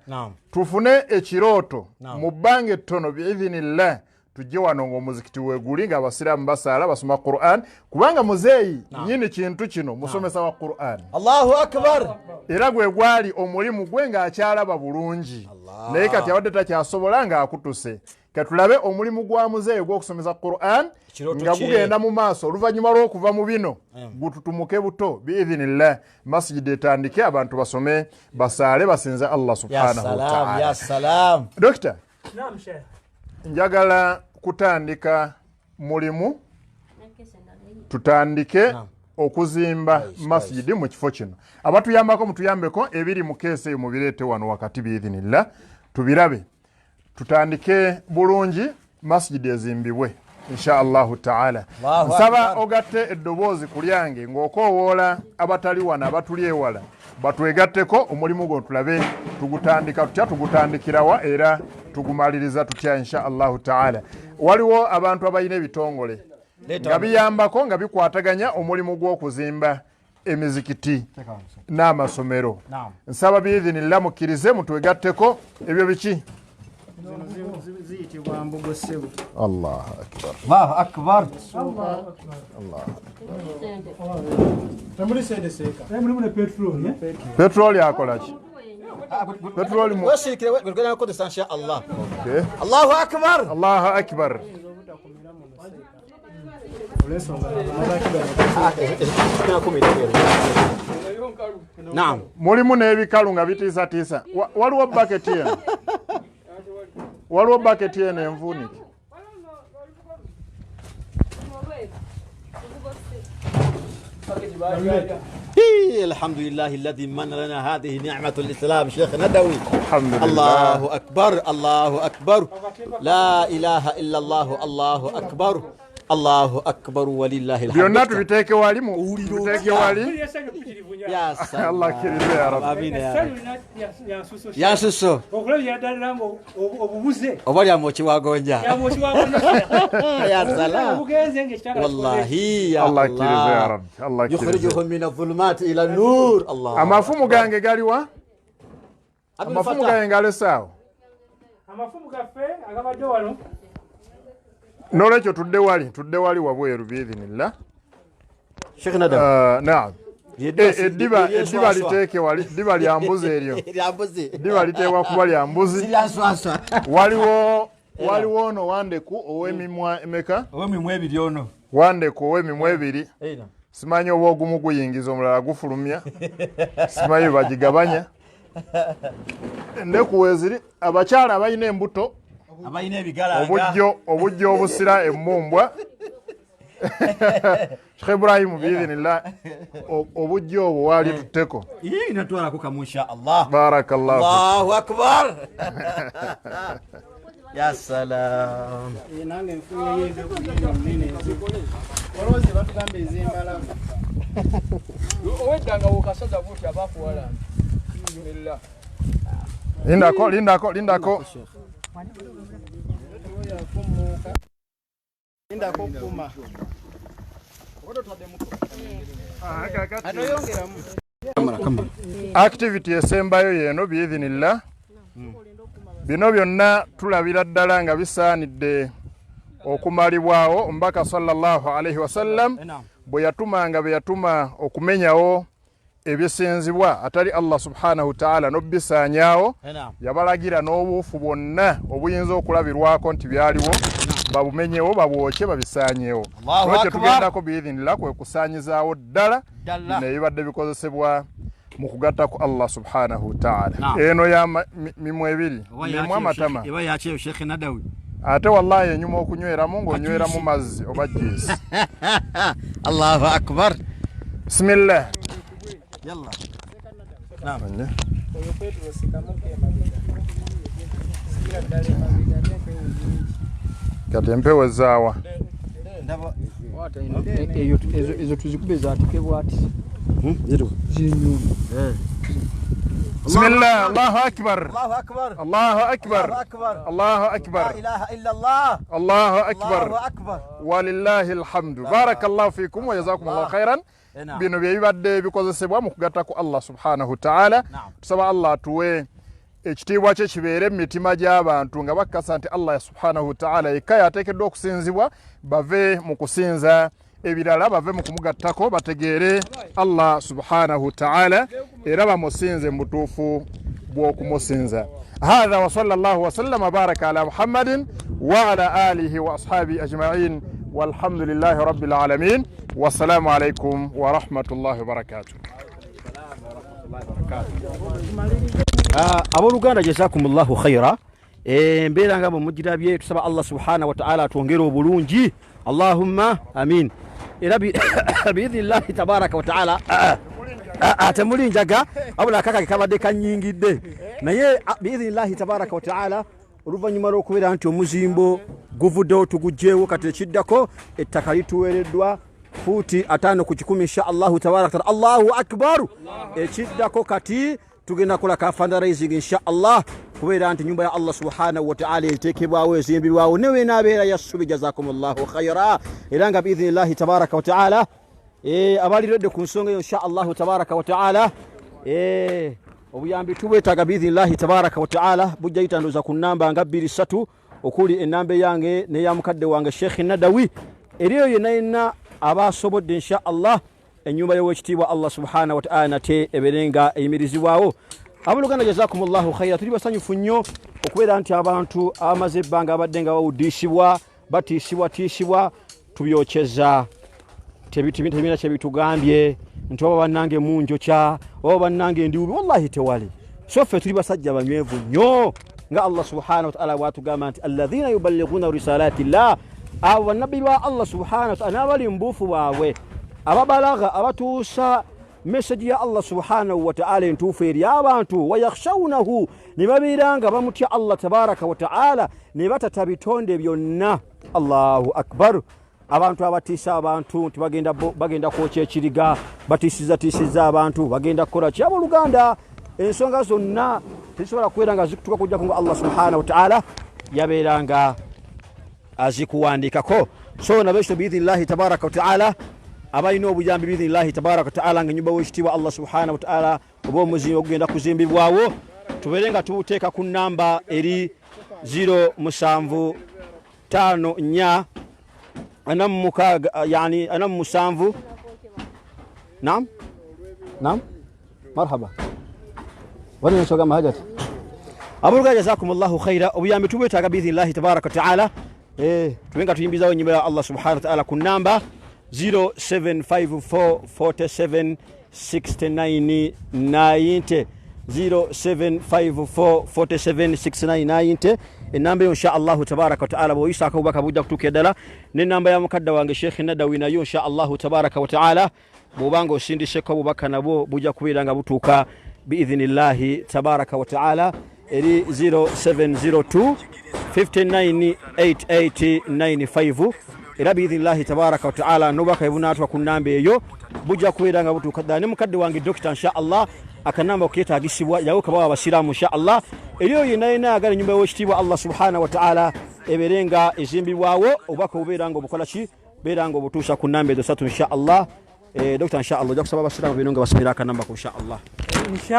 tufune ekirooto mu bbanga ettono biidhinillah tujje wano ng'omuzikiti weeguli nga abasiraamu basaala basoma Qur'an kubanga muzeeyi nyini kintu kino musomesa wa Qur'an. Allahu akbar. Era gwe gwali omulimu gwe ng'akyalaba bulungi naye kati abadde takyasobola ng'akutuse. Katulabe omulimu gwa muzeeyi gw'okusomesa Qur'an nga gugenda mu maaso oluvannyuma lw'okuva mu bino gututumuke buto biidhinillah masjid etandike abantu basome basaale basinze Allah subhanahu wa ta'ala. Ya salaam. Dokita, Naam Sheikh. njagala kutandika mulimu tutandike okuzimba masjidi mu kifo kino. Abatuyambako mutuyambeko ebiri mu keesi eyo mubireete wano wakati biidhinillah tubirabe tutandike bulungi masjidi ezimbibwe insha Allahu ta'ala. Nsaba ogatte eddoboozi ku lyange ng'okoowoola abatali wano abatuli ewala batwegatteko omulimu gwo tulabe tugutandika tutya tugutandikirawa era tugumaliriza tutya insha Allahu ta'ala. Waliwo abantu abalina ebitongole nga biyambako nga bikwataganya omulimu gw'okuzimba emizikiti n'amasomero. Nsaba biidhinillah mukkirize mutwegatteko ebyo biki ziyitibwa mbogo ssebo. Allahu akbar. Allahu akbar. Tambuli sente seeka. Mulimu ne petroli petroli akola ki? Petroli mu Wesikire wegenda kukozesa insha Allah. Okay. Allahu akbar. Allahu akbar. Naam. Mulimu n'ebikalu nga bitiisatiisa. Waliwo baketi eno. Waliwo baketi eno envuunike. الحمد لله الذي من لنا هذه نعمة الإسلام شيخ ندوي. الحمد لله. الله أكبر الله أكبر لا إله إلا الله الله أكبر الله أكبر ولله الحمد. byonna tubiteeke wali mu tubiteeke wali. Ya salam. Allah kirize ya Rabbi. Amin ya suso. Obali amochi wagonja. Ya salam. Wallahi ya Allah kirize ya Rabbi. Allah kirize. Yukhrijuhum min adh-dhulumati ila an-nur. Allah. Amafumu gange galiwa? Amafumu gange galesaawo. Amafumu gaffe agabadde wano. N'olwekyo tudde wali wabweru biidhinillah. Sheikh Nadawi. Naam. Eddiba liteeke wali, eddiba lya mbuzi eryo. Eddiba liteekwa kuba lya mbuzi. Waliwo ono Wandeku ow'emimwa emeka? Ow'emimwa ebiri ono. Wandeku ow'emimwa ebiri. Simanyi oba ogumu guyingiza omulala gufulumya. Simanyi bagigabanya. Endeku weeziri abakyala abalina embuto abayina ebigalanga obujjo obusira emmumbwa Sheikh Ibrahim biidhnillah obujjo obwo wali tuteko natwalako kamu insha Allah. Barakallahu Allahu akbar. Ya salam. nange nfuye yezo munene olozi batugambe ezimbala owedanga wokasaza buti abakuwala bismillah lindako lindako kuma activity esembayo yeno biidhnillah bino byonna tulabira ddala nga bisaanidde okumalibwawo omubaka sallallahu alaihi wasallam bwe yatuma okumenyawo ebisinzibwa atali Allah subhanahu wa ta'ala n'obisaanyaawo yabalagira n'obuufu bwonna obuyinza okulabirwako nti byaliwo babumenyewo babwoke babisaanyeewo lwekyo tugendako biidhinillah kwe kusaanyizaawo ddala bino ebibadde bikozesebwa mu kugatta ku Allah subhanahu wa ta'ala. Eno ya mimwe ebiri mimwe amatama eba yakyeyo Sheikh Nadawi ate wallahi enyuma okunyweramu ng'onyweramu mazzi oba juice. Allahu akbar. Bismillah. Yalla. Naam. oyo Petro sikamuke Kati empewo ezaawa Ndaba ezo tuzikube zatukebwa ati zitu zinyu Bismillah. Allahu akbar. Allahu akbar. Allahu akbar. Allahu akbar. La ilaha illa Allah. Allahu akbar. Allahu akbar. Walillahi alhamdu. Barakallahu fikum wa jazakumullahu khairan. Bino byebibadde bikozesebwa mu kugatta ku Allah subhanahu wa ta'ala. Tusaba Allah atuwe ekitiibwa kye kibeere mu mitima gy'abantu nga bakkasa nti Allah subhanahu wa ta'ala yekka yateekeddwa okusinzibwa, bave mu kusinza ebirala, bave mu kumugattako, bategeere Allah subhanahu wa ta'ala era bamusinze mu butuufu bw'okumusinza. هذا وصلى الله وسلم وبارك على محمد وعلى آله وأصحابه أجمعين والحمد لله رب العالمين والسلام عليكم ورحمة الله وبركاته. Abooluganda jazakumullahu khaira. Mbeera nga mujirabye tusaba Allah subhanahu wa ta'ala atwongere obulungi. Allahumma amin. Era biidhnillahi tabaraka wa ta'ala atemuli njaga abula kaka kabadde kanyingidde naye biidhnillahi tabaraka wa ta'ala oluvannyuma lw'okubeera nti omuzimbo guvuddewo tugugjeewo kati ekiddako ettaka lituweereddwa fuuti 5 ku 10 insha Allahu tabaraka wa ta'ala. Allahu akbar. Ekiddako kati tugenda kola ka fundraising insha Allah kubeera nti nyumba ya Allah subhanahu wa ta'ala eteekebwawo ezimbibwawo newe naabeera yassubi jazakumullahu khaira. Era nga biidhnillahi tabaraka wa ta'ala abaliredde ku nsonga eyo insha Allahu tabaraka wa ta'ala obuyambi tubwetaaga biidhnillahi tabaraka wa ta'ala bujja yitanduza ku nnamba nga 23 okuli ennamba yange neya mukadde wange Sheikh Nadawi. Eriyo yenna abasobodde insha Allah enyumba y'owekitiibwa Allah subhanahu wa ta'ala nate eberenga eyimirizibwawo. Abooluganda jazakumullahu khaira. Tuli basanyufu nnyo okubeera nti abantu abamaze ebbanga abadde nga bawuddisibwa batiisibwa tubyokyeza tebina kyebitugambye nti oba bannange munjokya oba bannange ndiwubi wallahi tewali. So ffe tuli basajja banywevu nnyo nga Allah subhanahu wa ta'ala bwatugamba nti alladhina yuballighuna risalati llah, abo bannabbi ba Allah subhanahu wa ta'ala n'abali mbuufu bwabwe ababalaga abatuusa message ya Allah subhanahu wa ta'ala entuufu eri abantu wayakhshawnahu ne babeera nga bamutya Allah tabaraka wa ta'ala ne batata bitonde byonna. Allahu akbar. Abantu abatiisa abantu nti bagenda kwokya ekiriga batiisiza abantu bagenda kukola ki. Abooluganda ensonga zonna tezisobola kubeera nga zikutuka kujjako nga Allah subhanahu wa ta'ala yabeera nga azikuwandiikako. So nabekyo biidhnillahi tabaraka wa ta'ala abalina obuyambi biidhnillahi tabaraka wa ta'ala nga ennyumba w'ekitiibwa Allah subhanahu wa ta'ala oba omuzimbo ogugenda kuzimbibwawo tubeere nga tubuteeka ku nnamba eri 075 يعني أنا مسانفو. نعم مرحبا وين نسوق ما هجت أبوك جزاكم الله خيرا وبيام توبة بإذن الله تبارك وتعالى. توينك تيمبيزا ونيبا الله سبحانه وتعالى كن نمبر 0754476990 0754476990 enamba insha Allah tabaraka wa taala boyisa ko baka bujja kutuka dala ne namba ya mukadda wange Sheikh Nadawi nayo insha Allah tabaraka wa taala bobango sindise ko bubaka nabo bujja kubiranga butuka biidhnillah tabaraka wa taala eri 0702 598895 era biidhnillah tabaraka wa taala nobaka ibunatwa kunambe eyo bujja kubiranga butuka dani mukadde wange Dr. insha Allah akanamba okiyeta agisibwa yawo kabawa basiramu insha Allah eriyo yinaina agala nyumba y'ekitibwa Allah subhanahu wa ta'ala eberenga ezimbibwawo obaka oberanga obukola ki beranga obutusha ku nambe dosatu insha Allah Dr. insha Allah jakusaba basiramu binonga basubira akanamba ku insha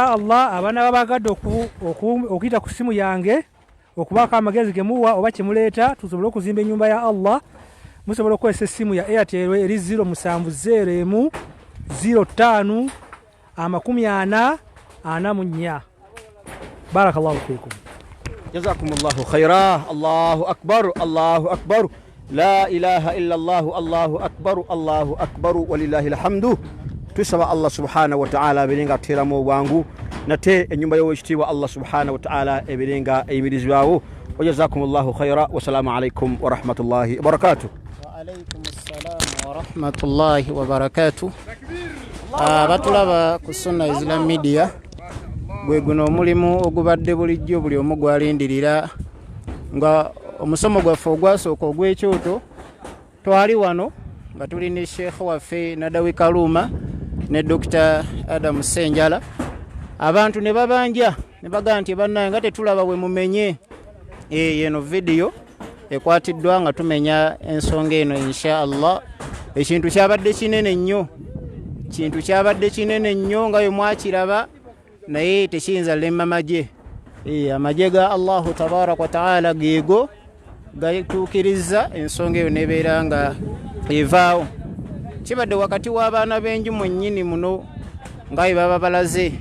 Allah abana babagadde okuyita ku simu yange okubaka amagezi gemuwa oba kimuleta tusobole okuzimba ennyumba ya Allah musobole okukozesa essimu ya Airtel eri 070 05 40 بارك الله فيكم جزاكم الله خيرا الله أكبر لا إله إلا الله الله أكبر ولله الحمد تسبح الله سبحانه وتعالى بلينغا تيرامو وانغو نتي enyumba y'owekitiibwa Allah subhanahu wa ta'ala ebirenga eyimirizibwawo وجزاكم الله خيرا والسلام عليكم ورحمة الله وبركاته وعليكم السلام ورحمة الله وبركاته batulaba ku Sunna Islam Media gwe guno omulimu ogubadde bulijjo buli omu gwalindirira nga omusomo gwaffe ogwasooka ogw'ekyoto twali wano nga tuli ne Sheikh waffe Nadawi Kaluma ne Dr. Adam Senjala abantu ne babanja ne bagaa nti bannange nga tetulaba we mumenye yeno video ekwatiddwa nga tumenya ensonga eno insha Allah ekintu kyabadde kinene nnyo nga bwe mwakiraba naye tekiyinza lemma maje amaje ga Allahu tabaraka wa taala geego gatuukiriza ensonga eyo nebeera nga evaawo kibadde wakati w'abaana b'enju mwennyini muno nga bwe baba balaze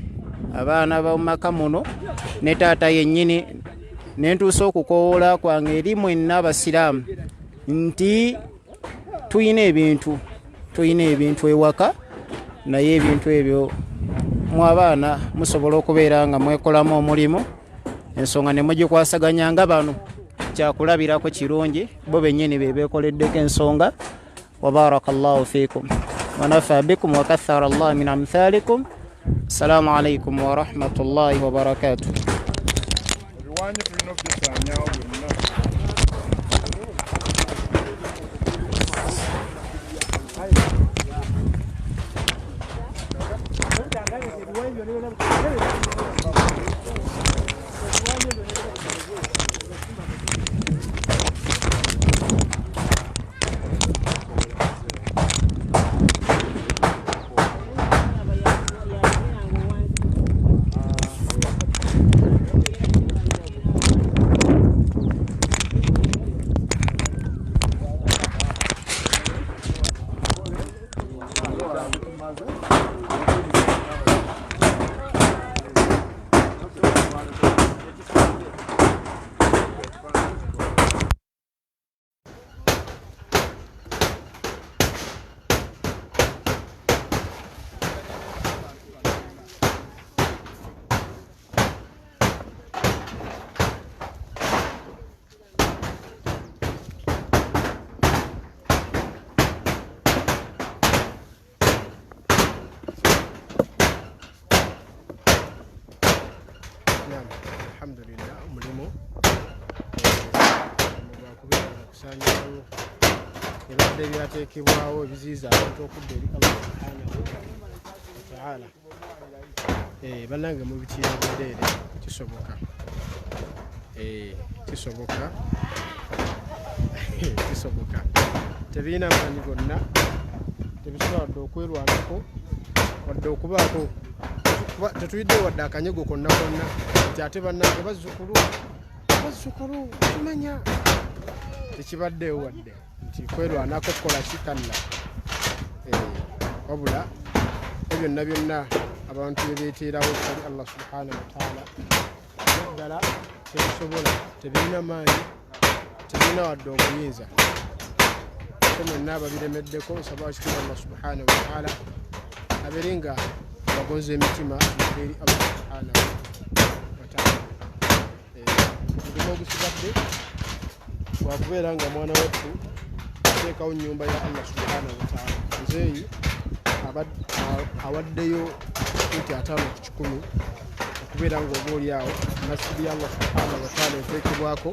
abaana b'omumaka muno ne taata yennyini nentuusa okukowoola kwange eri mwenna abasiraamu nti tuyina ebintu ewaka naye ebintu ebyo mu abaana musobola okubeera nga mwekolamu omulimu ensonga ne mugikwasaganya nga bano kyakulabirako kirungi bo bennyini bebeekoleddeko ensonga wa barakallahu fiikum wa nafa bikum wa kathara Allah min amthalikum. Assalamu alaikum wa rahmatullahi wa barakatuh. Alhamdulillah mulimu kubera okusanyawo ebadde byateekebwawo ebiziyiza abantu okudda eri Allah subhanahu wa ta'ala bannange mu bitiira bwereere kisoboka tebiina maanyi gonna tebisobola okwerwanako wadde okubaako tetuyidde wadde akanyego konna nti ate bannange bazzukulu tumanya tekibaddeewo wadde nti kwerwanako kukola kikalla wabula byonna abantu bebeeteerawo kali Allah subhanahu wa ta'ala ddala tebisobola tebirina maanyi tebirina wadde obuyinza mwenna ababiremeddeko nsaba wakitibwa Allah subhanahu wa ta'ala abeerenga bagonza emitima eri Allah subhanahu subhanahu wa ta'ala. Ndimo ogusigadde wakubeera nga mwana wattu ateekawo nnyumba ya Allah subhanahu wa ta'ala. Nzeeyi awaddeyo fuuti 5 ku 10 okubeera nga oba oli awo masjidi ya Allah subhanahu wa ta'ala eteekebwako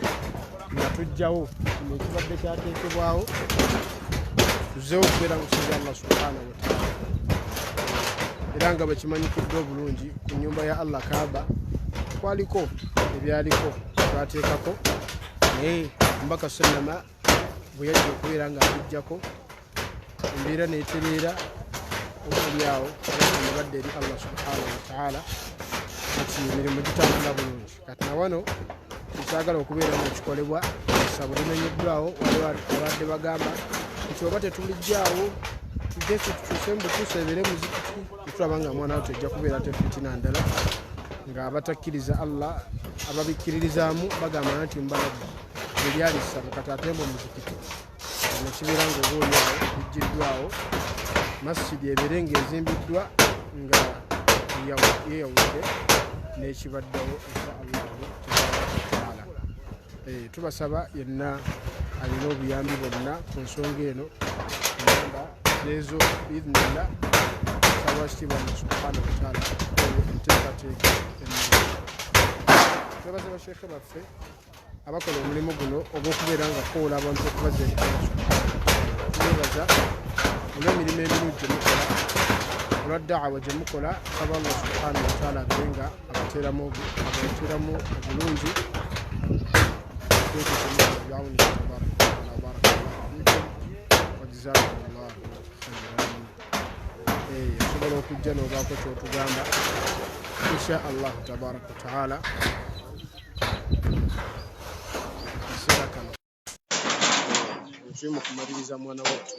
nga tujjawo kino ekibadde kyateekebwawo tuzeewo okubeera nga tusinza Allah subhanahu wa ta'ala. Era nga bwekimanyikiddwa obulungi ku nnyumba ya Allah Kaaba kwaliko ebyaliko twateekako, naye mbaka sallama bwe yajja okubeera nga atujjako embeera neetereera okuli awo ne badde eri Allah subhanahu wa ta'ala kati emirimu gitambula bulungi. Kati na wano ekyagala okubeera nga kikolebwa essabo limenyeddwawo, waliwo abadde bagamba nti oba tetulijjaawo tujje tukyuse mbutuusa ebeere muzikiti tetulaba nga mwana wo tejja kubeera tefitina ndala nga abatakkiriza Allah ababikkiririzaamu bagamba nti mbalabba ebyali ssabo kati ate mu muzikiti nekibeera nga oba oliawo bijjiddwawo masjidi ebeere ng'ezimbiddwa nga yeyawudde n'ekibaddewo insha Allahu taala. Tubasaba yenna alina obuyambi bwonna ku nsonga eno nga lezo biidhnillah saba kitiibwa Allah subhanahu wa taala enteekateeka ennungi. Twebaze basheekhe baffe abakola omulimu guno ogw'okubeera nga koola abantu okubaza eri Allah subhanahu wa taala. Twebaza olw'emirimu emirungi gye mukola, olwa da'awa gye mukola, saba Allah subhanahu wa taala abe nga abateeramu obulungi. بعونه تبارك وتعالى وبارك الله فيكم وجزاكم الله خيرا. يقبل وكجن وباكو وتجامع إن شاء الله تبارك وتعالى. في مكمل زمان وقت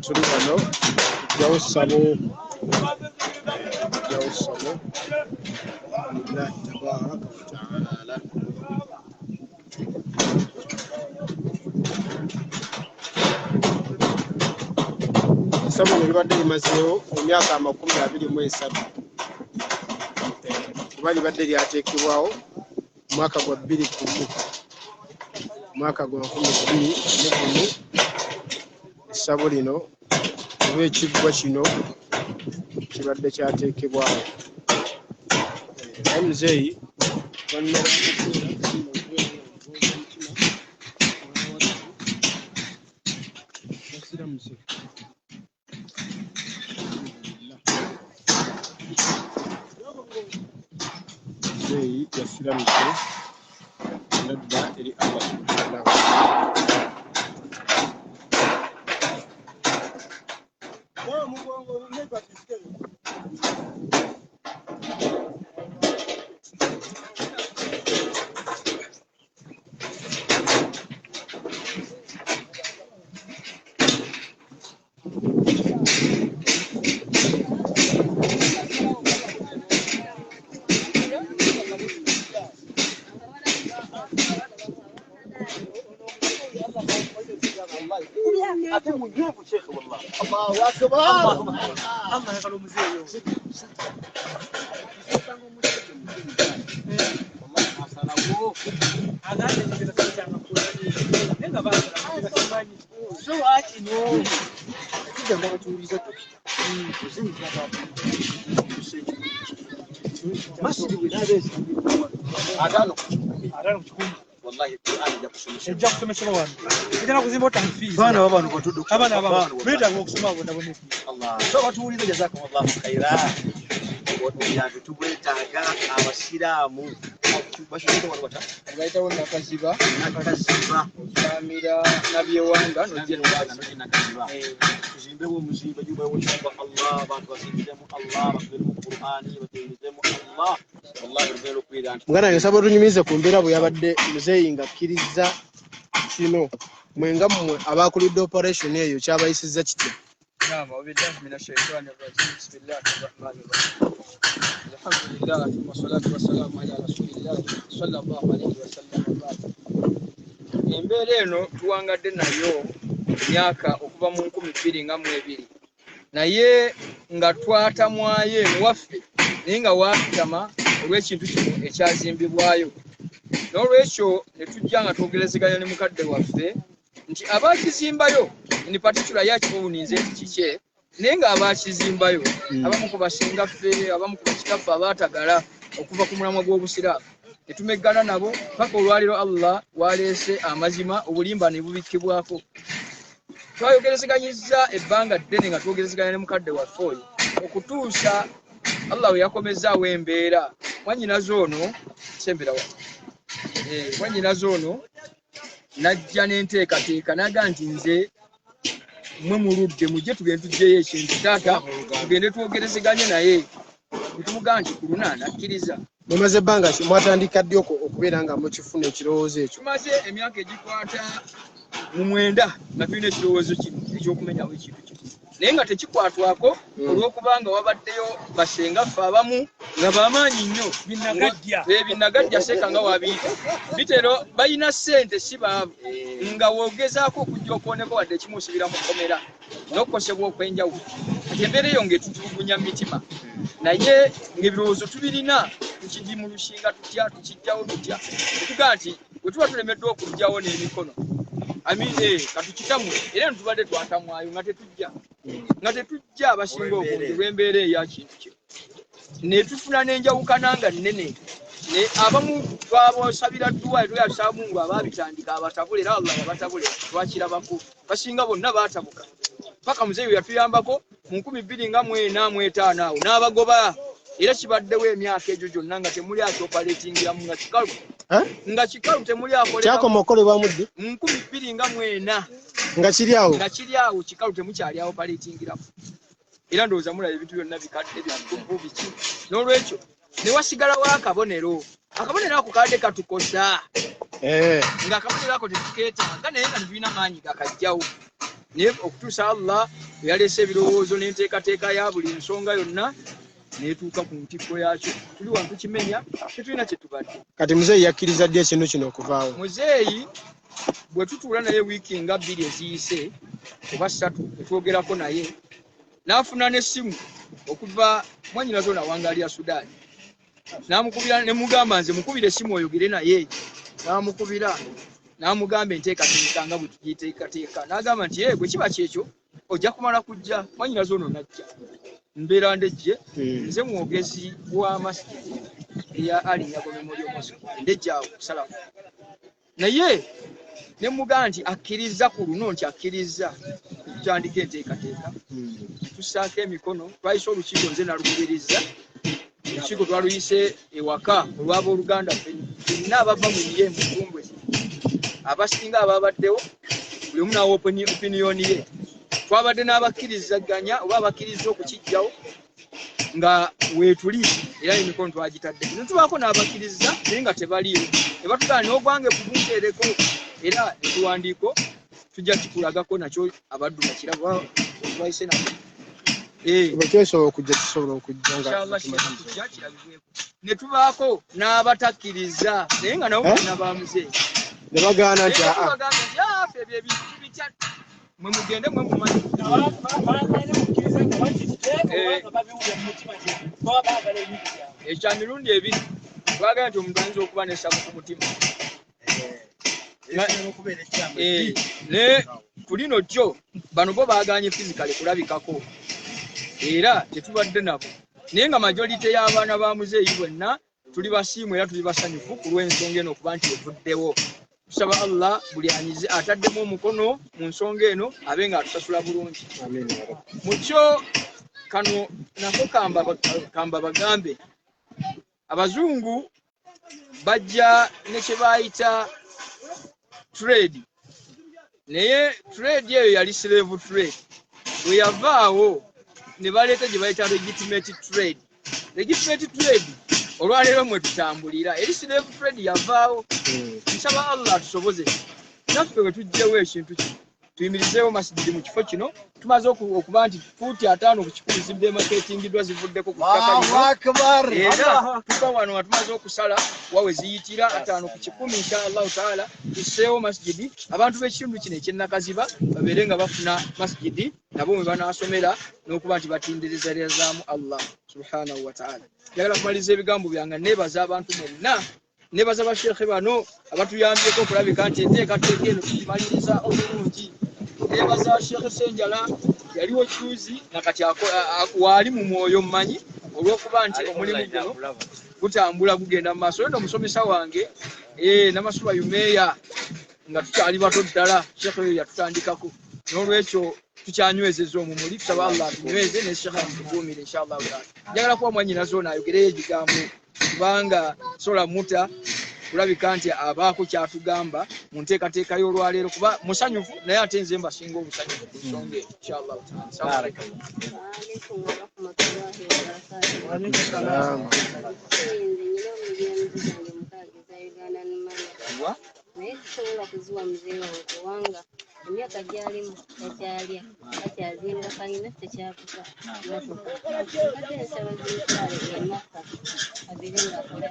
Suribano, jauh sabo, Allah tabaraka wa ta'ala. Sabo libadde limazeewo emyaka 23 kuba libadde lyateekebwawo mwaka gwa 2010 mwaka gwa 2010 essabo lino oba ekiggwa kino kibadde kyateekebwawo. Muzeeyi yasiramise nadda eri Allah subhanahu wa ta'ala. الله أكبر. الله يخلو مزيان. والله ما صنعوه. هذا اللي كده ترجع نقول. هنا بقى. شو أكينو. كده ما تقولي زتك. مسجد هذا. هذا له. والله القرآن جاب سمشروان إذا نقول زي ما تنفيذ أنا أبان بتدق أبان ميدا وقسمه ونبني الله سوى تقولي ده جزاكم الله خيرا ويا بتقول تاجا أوسيرامو باش نقول ولا الله يتولى نكسبه كاميرا نبي وانغا نجيل وانغا نكسبه زيمبه ومزيبه جوا وشبه الله بان وسيدم الله بقول القرآن وتنزم الله والله يرزقه كيدان mugana yasaba tunyumize ku mbeera bwe yabadde muzeeyi nga akkiriza kino mwenga mmwe abakulidde operation eyo kyabayisizza kitya نعم وبالله من الشيطان الرجيم بسم الله الرحمن الرحيم الحمد لله والصلاة والسلام على رسول الله صلى الله عليه وسلم وبعد embeera eno tuwangadde nayo emyaka okuva mu 2022 naye nga twatamwayo ewaffe naye nga waatutama olw'ekintu kino ekyazimbibwayo n'olwekyo ne tujja nga twogerezeganya ne mukadde waffe nti abakizimbayo ni particular yakibuunize kike naye nga abakizimbayo abamu ku basingaffe abamu ku bakitaffe abaatagala okuva ku mulamwa gw'obusiraamu ne tumeggana nabo paka olwaliro Allah waleese amazima obulimba ne bubikibwako twayogerezeganyiza ebbanga ddene nga twogerezeganya ne mukadde waffe oyo okutuusa Allah we yakomezaawo embeera mwanyinazo ono sembera wa mwanyinazo ono najja n'enteekateeka naga nti nze mwe muludde mujje tugende tuggyeyo ekintu taata tugende twogerezeganye naye netumugamba nti ku lunaana akkiriza. Mumaze ebbanga ki mwatandika ddi okubeera nga mukifuna ekirowoozo ekyo? Tumaze emyaka egikwata mu 9 nga tulina ekirowoozo kino ekyokumenyawo ekintu kino naye nga tekikwatwako olw'okubanga wabaddeyo basengaffe abamu nga bamaanyi nnyo binnagadya seeka nga wabiyita bitero balina ssente si baavu nga woogezaako okujja okwoneko wadde ekimusibira mu kkomera n'okukosebwa okw'enjawulo kati embeera eyo ng'etutulugunya mu mitima naye ng'ebirowoozo tubirina tukigi mu lushinga tutya tukijjawo tutya tugaa nti bwe tuba tulemeddwa okujjawo n'emikono katukitamu era netubadde twatamwayo nga tetujja abasinga obungi lw'embeera eyakintu kyo ne tufuna n'enjawukana nga nnene abamu twabasabira dduwa etweyatusaba Mungu abaabitandika abatabule era Allah abatabule twakirabako basinga bonna baatabuka paka muzeeyo yatuyambako mu 2024 awo n'abagoba era kibaddewo emyaka egyo gyonna nga temuli akyopaletingiramu nga kikalu temuli kyakoma okolebwa muddi mu 2024 nga kiri awo kikalu temukyali awo paletingiramu era ndowooza mulaba ebintu byonna bikadde bitukuvu biki n'olwekyo ne wasigalawo akabonero ako kadde katukosa nga akabonero ako tetukeetaaga naye nga tubirina maanyi gakajjawo naye okutuusa Allah yaleese ebirowoozo n'enteekateeka ya buli nsonga yonna netuuka ku ntikko yakyo tuli wano tukimenya tetulina kye tubadde. Kati muzeeyi yakkiriza ddi ekintu kino okuvaawo? Muzeeyi bwe tutuula naye wiiki nga 2 eziyise oba 3 netwogerako naye n'afuna n'essimu okuva mwanyinazo nawangalira Sudaani n'amukubira ne mugamba nze mukubira essimu oyogere naye n'amukubira n'amugamba enteekateeka nga bwe tugiteekateeka n'agamba nti bwe kiba kyekyo ojja kumala kujja mwanyinazo ono najja mbeera ndejje nze mwogezi wa masjidi eya Ali Nyago Memorial Mosque ndejja okusalamu naye ne mugamba nti akkiriza ku luno nti akkiriza tutandika enteekateeka tusaako emikono twayise olukiiko nze nalukubiriza olukiiko twaluyise ewaka olwaba oluganda ffenna abava mu ye mutumbwe abasinga ababaddewo buli omu nawa opiniyoni ye twabadde n'abakkirizaganya oba abakkiriza okukijjawo nga weetuli era emikono twagitadde netubaako n'abakkiriza naye nga tebaliyo ne batugamba n'ogwange kubunteereko era ekiwandiiko tujja kikulagako nakyo abaddu bakiraba twayise nabo bwekyosobola okujja kisobola okujja ne tubaako n'abatakkiriza naye nga nabo balina bamuzeeyi ne bagaana nti ffe ebyo ebintu bitya mwe mugende mwe mumanyi ekya mirundi ebiri twagala nti omuntu ayinza okuba n'essabu ku mutima ne ku lino jjo bano bo baaganye fizikale kulabikako era tetubadde nabo naye nga majolite y'abaana ba muzeeyi bwenna tuli basiimu era tuli basanyufu ku lw'ensonga eno okuba nti evuddewo tusaba Allah buli anyize ataddemu omukono mu nsonga eno abe nga atusasula bulungi mukyo kano nako kamba bagambe abazungu bajja ne kye bayita trade naye trade eyo yali slave trade bwe yavaawo ne baleeta gye bayita legitimate trade olwaleero mwe tutambulira eri slave trade yavaawo nsaba Allah tusoboze naffe bwe tujjewo ekintu kino tuyimirizeewo masjidi mu kifo kino tumaze okuba nti fuuti 5 ku kikumi zidemarketingiddwa zivuddeko ku ttaka era tuva wano nga tumaze okusala wawe ziyitira 5 ku kikumi inshallah taala tuseewo masjidi abantu b'ekitundu kino ekyennakaziba babeere nga bafuna masjidi nabo mwe banaasomera n'okuba nti batinderezaamu Allah subhanahu wa taala. Njagala kumaliriza ebigambo byange neebaza abantu mwenna nebaza bashekhe bano abatuyambyeko okulabika nti enteekateeka eno tugimaliriza obulungi. Nebaza Sheikh Senjala yaliwo kiruzi nakati waali mu mwoyo mmanyi olw'okuba nti omulimu guno gutambula gugenda mu maaso. Eno omusomesa wange Namasula Yumeya nga tukyali bato ddala Sheikh oyo yatutandikako, n'olwekyo tukyanywezeza omumuli tusaba Allah atunyweze ne Sheikh amutukuumire inshallah. Njagala kuba mwannyinazo ayogereyo ekigambo kubanga sola muta kulabika nti abaako kyatugamba mu nteekateeka y'olwaleero kuba musanyufu naye ate nze mbasinga obusanyufu ku nsonga eyo inshallah. naye tusobola kuziwa muzee wange kubanga emyaka gyalimu takyalya takyazimba kalina tekyakusa ate nsaba zimutwale emaka abeere ng'akola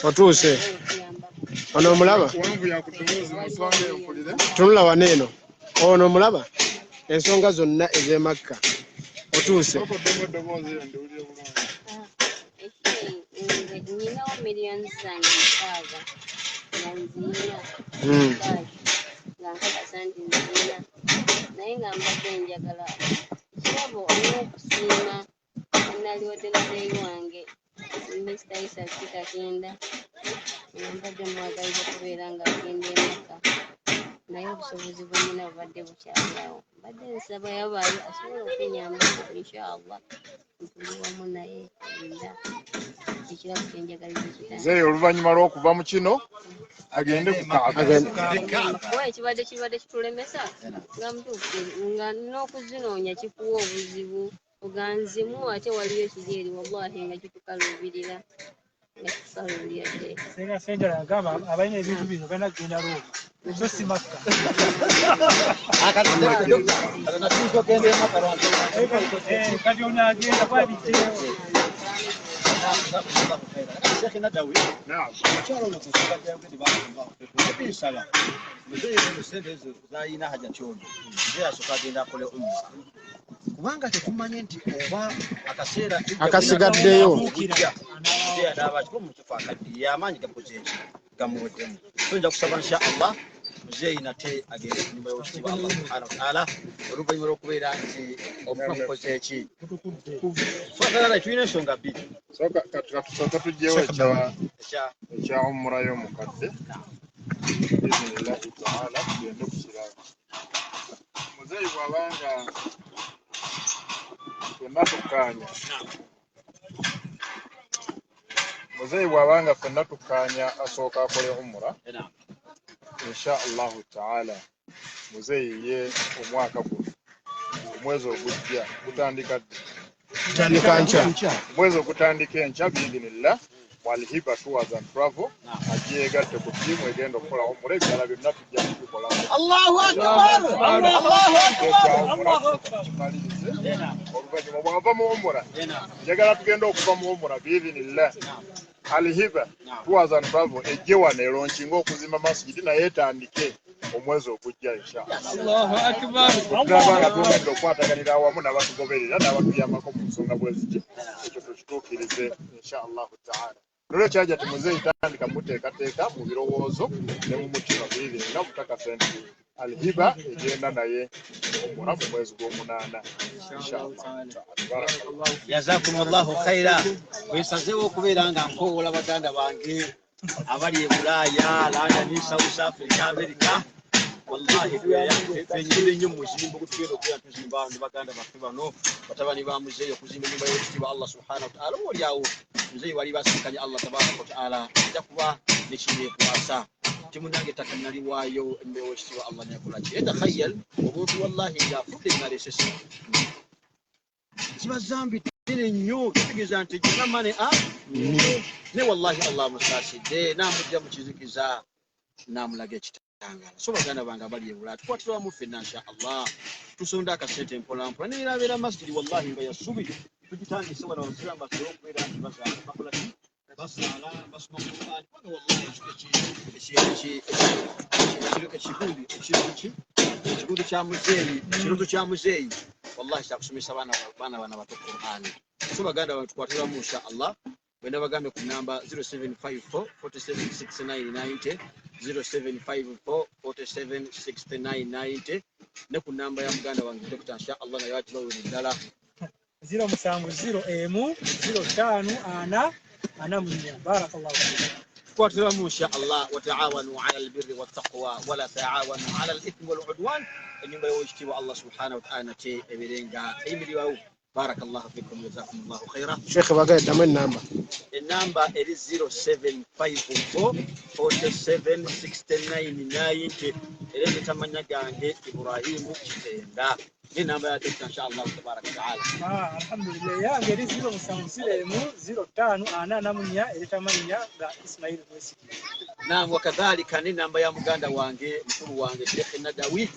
otuuse ono omulaba tunula wano eno ono omulaba ensonga zonna ez'emakka otuuse ninawo miliyoni zange 6 nanzina nga nkakasa nti nzina naye nga mbadde njagala kirabo olw'okusiima naliwadde muzeeyi wange Mr. Isa Kitakenda mbadde mwagaliza kubeera ng'agenda emaka naye obusobozi bwennyina bubadde bukyaliawo. Mbadde nsaba yabaayo asobola okunyamba inshallah ntuli wamu naye enda ekirabo kyenjagaliza kitandika zeeyo oluvannyuma lw'okuva mu kino agende ku kuba ekibadde kitulemesa nga mutuufu nga n'okuzinoonya kikuwa obuzibu oganzimu ate waliyo ekiri eri wallahi nga kitukaluubirira nga kitukaluubirira ddala. Senga Senjala yagamba abalina ebintu bino balina kugenda Roma so si Makka. Kati ono agenda kwabiteewo kubanga tetumanye nti oba akaseera akasigaddeyo anaabakiko mu kifo akaddi y'amaanyi gakozeeki gamuweddemu. Tuyinza kusaba insha Allah muzeeyi nate agende ku nyumba y'ekitiibwa Allah subhanahu wa ta'ala oluvannyuma lw'okubeera nti omukono gukozeeki fagalala tulina ensonga bbiri. Tusooka tuggyewo ekya umura y'omukadde bismillahi taala tugende ku kirabo. Muzeeyi bw'abanga ffenna tukkaanya muzeeyi bw'abanga ffenna tukkaanya asooka akole umura insha allahu taala muzeeyi ye omwaka guno omwezi ogujja gutandika omwezi ogutandika enkya biidinillah walhiba tours and travel ajeegatte ku ttiimu egenda okukola umura ebirala byonna tujja kubikola. Allahu akbar kimalirize oluvannyuma bw'ava mu umura njagala tugenda okuva mu umura biidinillah alhiba tours and travel ejje wano elonkinga okuzimba masjidi naye etandike omwezi ogujja inshallah. Allahu akbar tulabanga tugenda okukwataganira awamu n'abatugoberera n'abatuyambako mu nsonga bwezijja ekyo tukituukirize inshallah taala. Nolwekyo kyaja muzeeyi tandika muteekateeka mu birowoozo ne mu mutima biiri nga mutakase nti alhiba egenda naye omura mu mwezi gw'omunaana inshallah. Jazakumullahu khaira. Bwesazeewo okubeera nga nkowoola baganda bange abali e Bulaaya, London, South Africa, America. Wallahi twenyimire nnyo muzimbo gutugenda okubeera tuzimba ne baganda baffe bano batabani ba muzeeyi okuzimba ennyumba y'ekitiibwa Allah subhanahu wa ta'ala. Olyawo muzeeyi wali basinkanye Allah tabaraka wa ta'ala ajja kuba nekineekwasa timunange ettaka naliwaayo embeewo ekitiibwa Allah neekola ki etakhayal omuntu wallahi ng'afudde ng'aleesese kiba zambi ddene nnyo kitegeeza nti gina mane ne wallahi Allah amusaasidde n'amugya mu kizikiza n'amulaga ekita so baganda banga bali ebula tukwatira mu fenna insha Allah tusonda akasente mpola mpola ne irabera masjid wallahi nga yasubi tujitandise wana wasiramba sio kwera basala bakola basala basoma Qur'an wana wallahi ekikundi kya muzeeyi ekirutu kya muzeeyi wallahi kyakusomesa bana bato Qur'an so baganda batukwatira mu insha Allah wenda bagambe ku namba 0754 476990 0754 476990 ne ku namba ya muganda wange Dr. insha Allah nayo atibawiri ddala 070 05 barakallahu fiik kwatira mu insha Allah wa ta'awanu 'ala al-birri wat-taqwa wa la ta'awanu 'ala al-ithmi wal-'udwan enyumba y'oshitiwa Allah subhanahu wa ta'ala te ebirenga emiriwawo. بارك الله فيكم جزاكم الله خيرا. شيخ بقى دام النمبر is 0754 476990 اللي تمنى gange Ibrahim Kitenda ni namba ya Dr. inshallah tabaraka taala. Alhamdulillah ya ngeri 070 ili tamanya ga Ismail Mwesi. Na wakadhalika ni namba ya muganda wange mkuru wange Sheikh Nadawi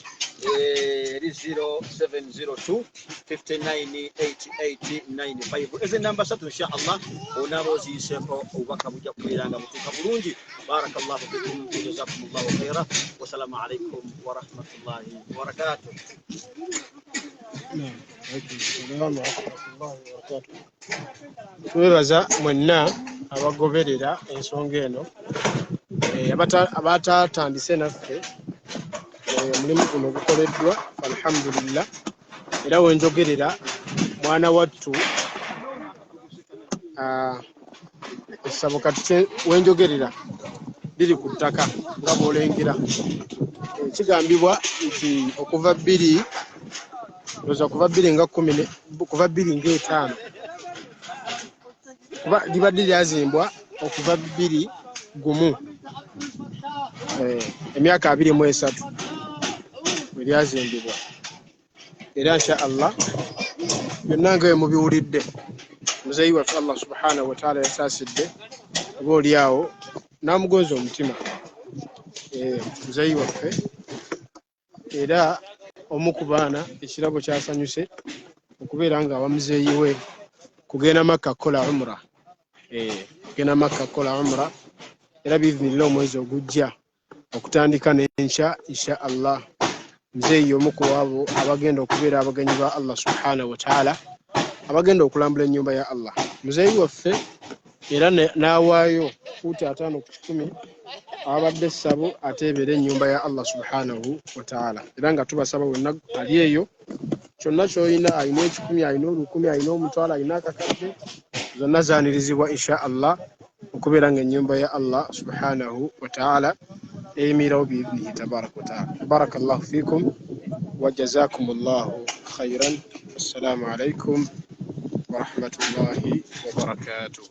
0702 598895 eze namba satu inshallah onabo ziseko ubaka buja kubiranga mutuka bulungi. Barakallahu fikum jazakumullahu khairan wa salamu alaykum wa rahmatullahi wa barakatuh. Twebaza mwenna abagoberera ensonga eno abatatandise naffe omulimu guno gukoleddwa alhamdulillah era wenjogerera mwana wattu essabo kati wenjogerera liri ku ttaka nga bw'olengera kigambibwa nti okuva 2 ndoza kuva 2 nga 10 kuva 2 nga 5 kuba libadde lyazimbwa okuva 2 gumu emyaka 23 lyazimbibwa era insha Allah byonna nga mubiwulidde muzeeyi waffe Allah subhanahu wa ta'ala yasaasidde oba oliawo n'amugonza omutima muzeeyi waffe era omu ku baana ekirabo kyasanyuse okubeera nga abamuzeeyi we kugenda Makka kola umra kugenda Makka kola umra era biivinira omwezi ogujja okutandika n'enkya insha Allah muzeeyi omu ku abo abagenda okubeera abagenyi ba Allah subhanahu wa ta'ala abagenda okulambula ennyumba ya Allah muzeeyi waffe era n'awaayo fuuti 5 ku 10 abadde essabo ateebera ennyumba ya Allah subhanahu wa ta'ala era nga tubasaba wonna ali eyo kyonna ky'olina alina 10 alina 10 alina omutwalo alina akakadde zonna zaanirizibwa insha Allah okubeera nga ennyumba ya Allah subhanahu wa ta'ala eyimirawo biidhnihi tabaraka wa ta'ala. Barakallahu fikum wa jazakumullahu khairan. Assalamu alaikum wa rahmatullahi wa barakatuh.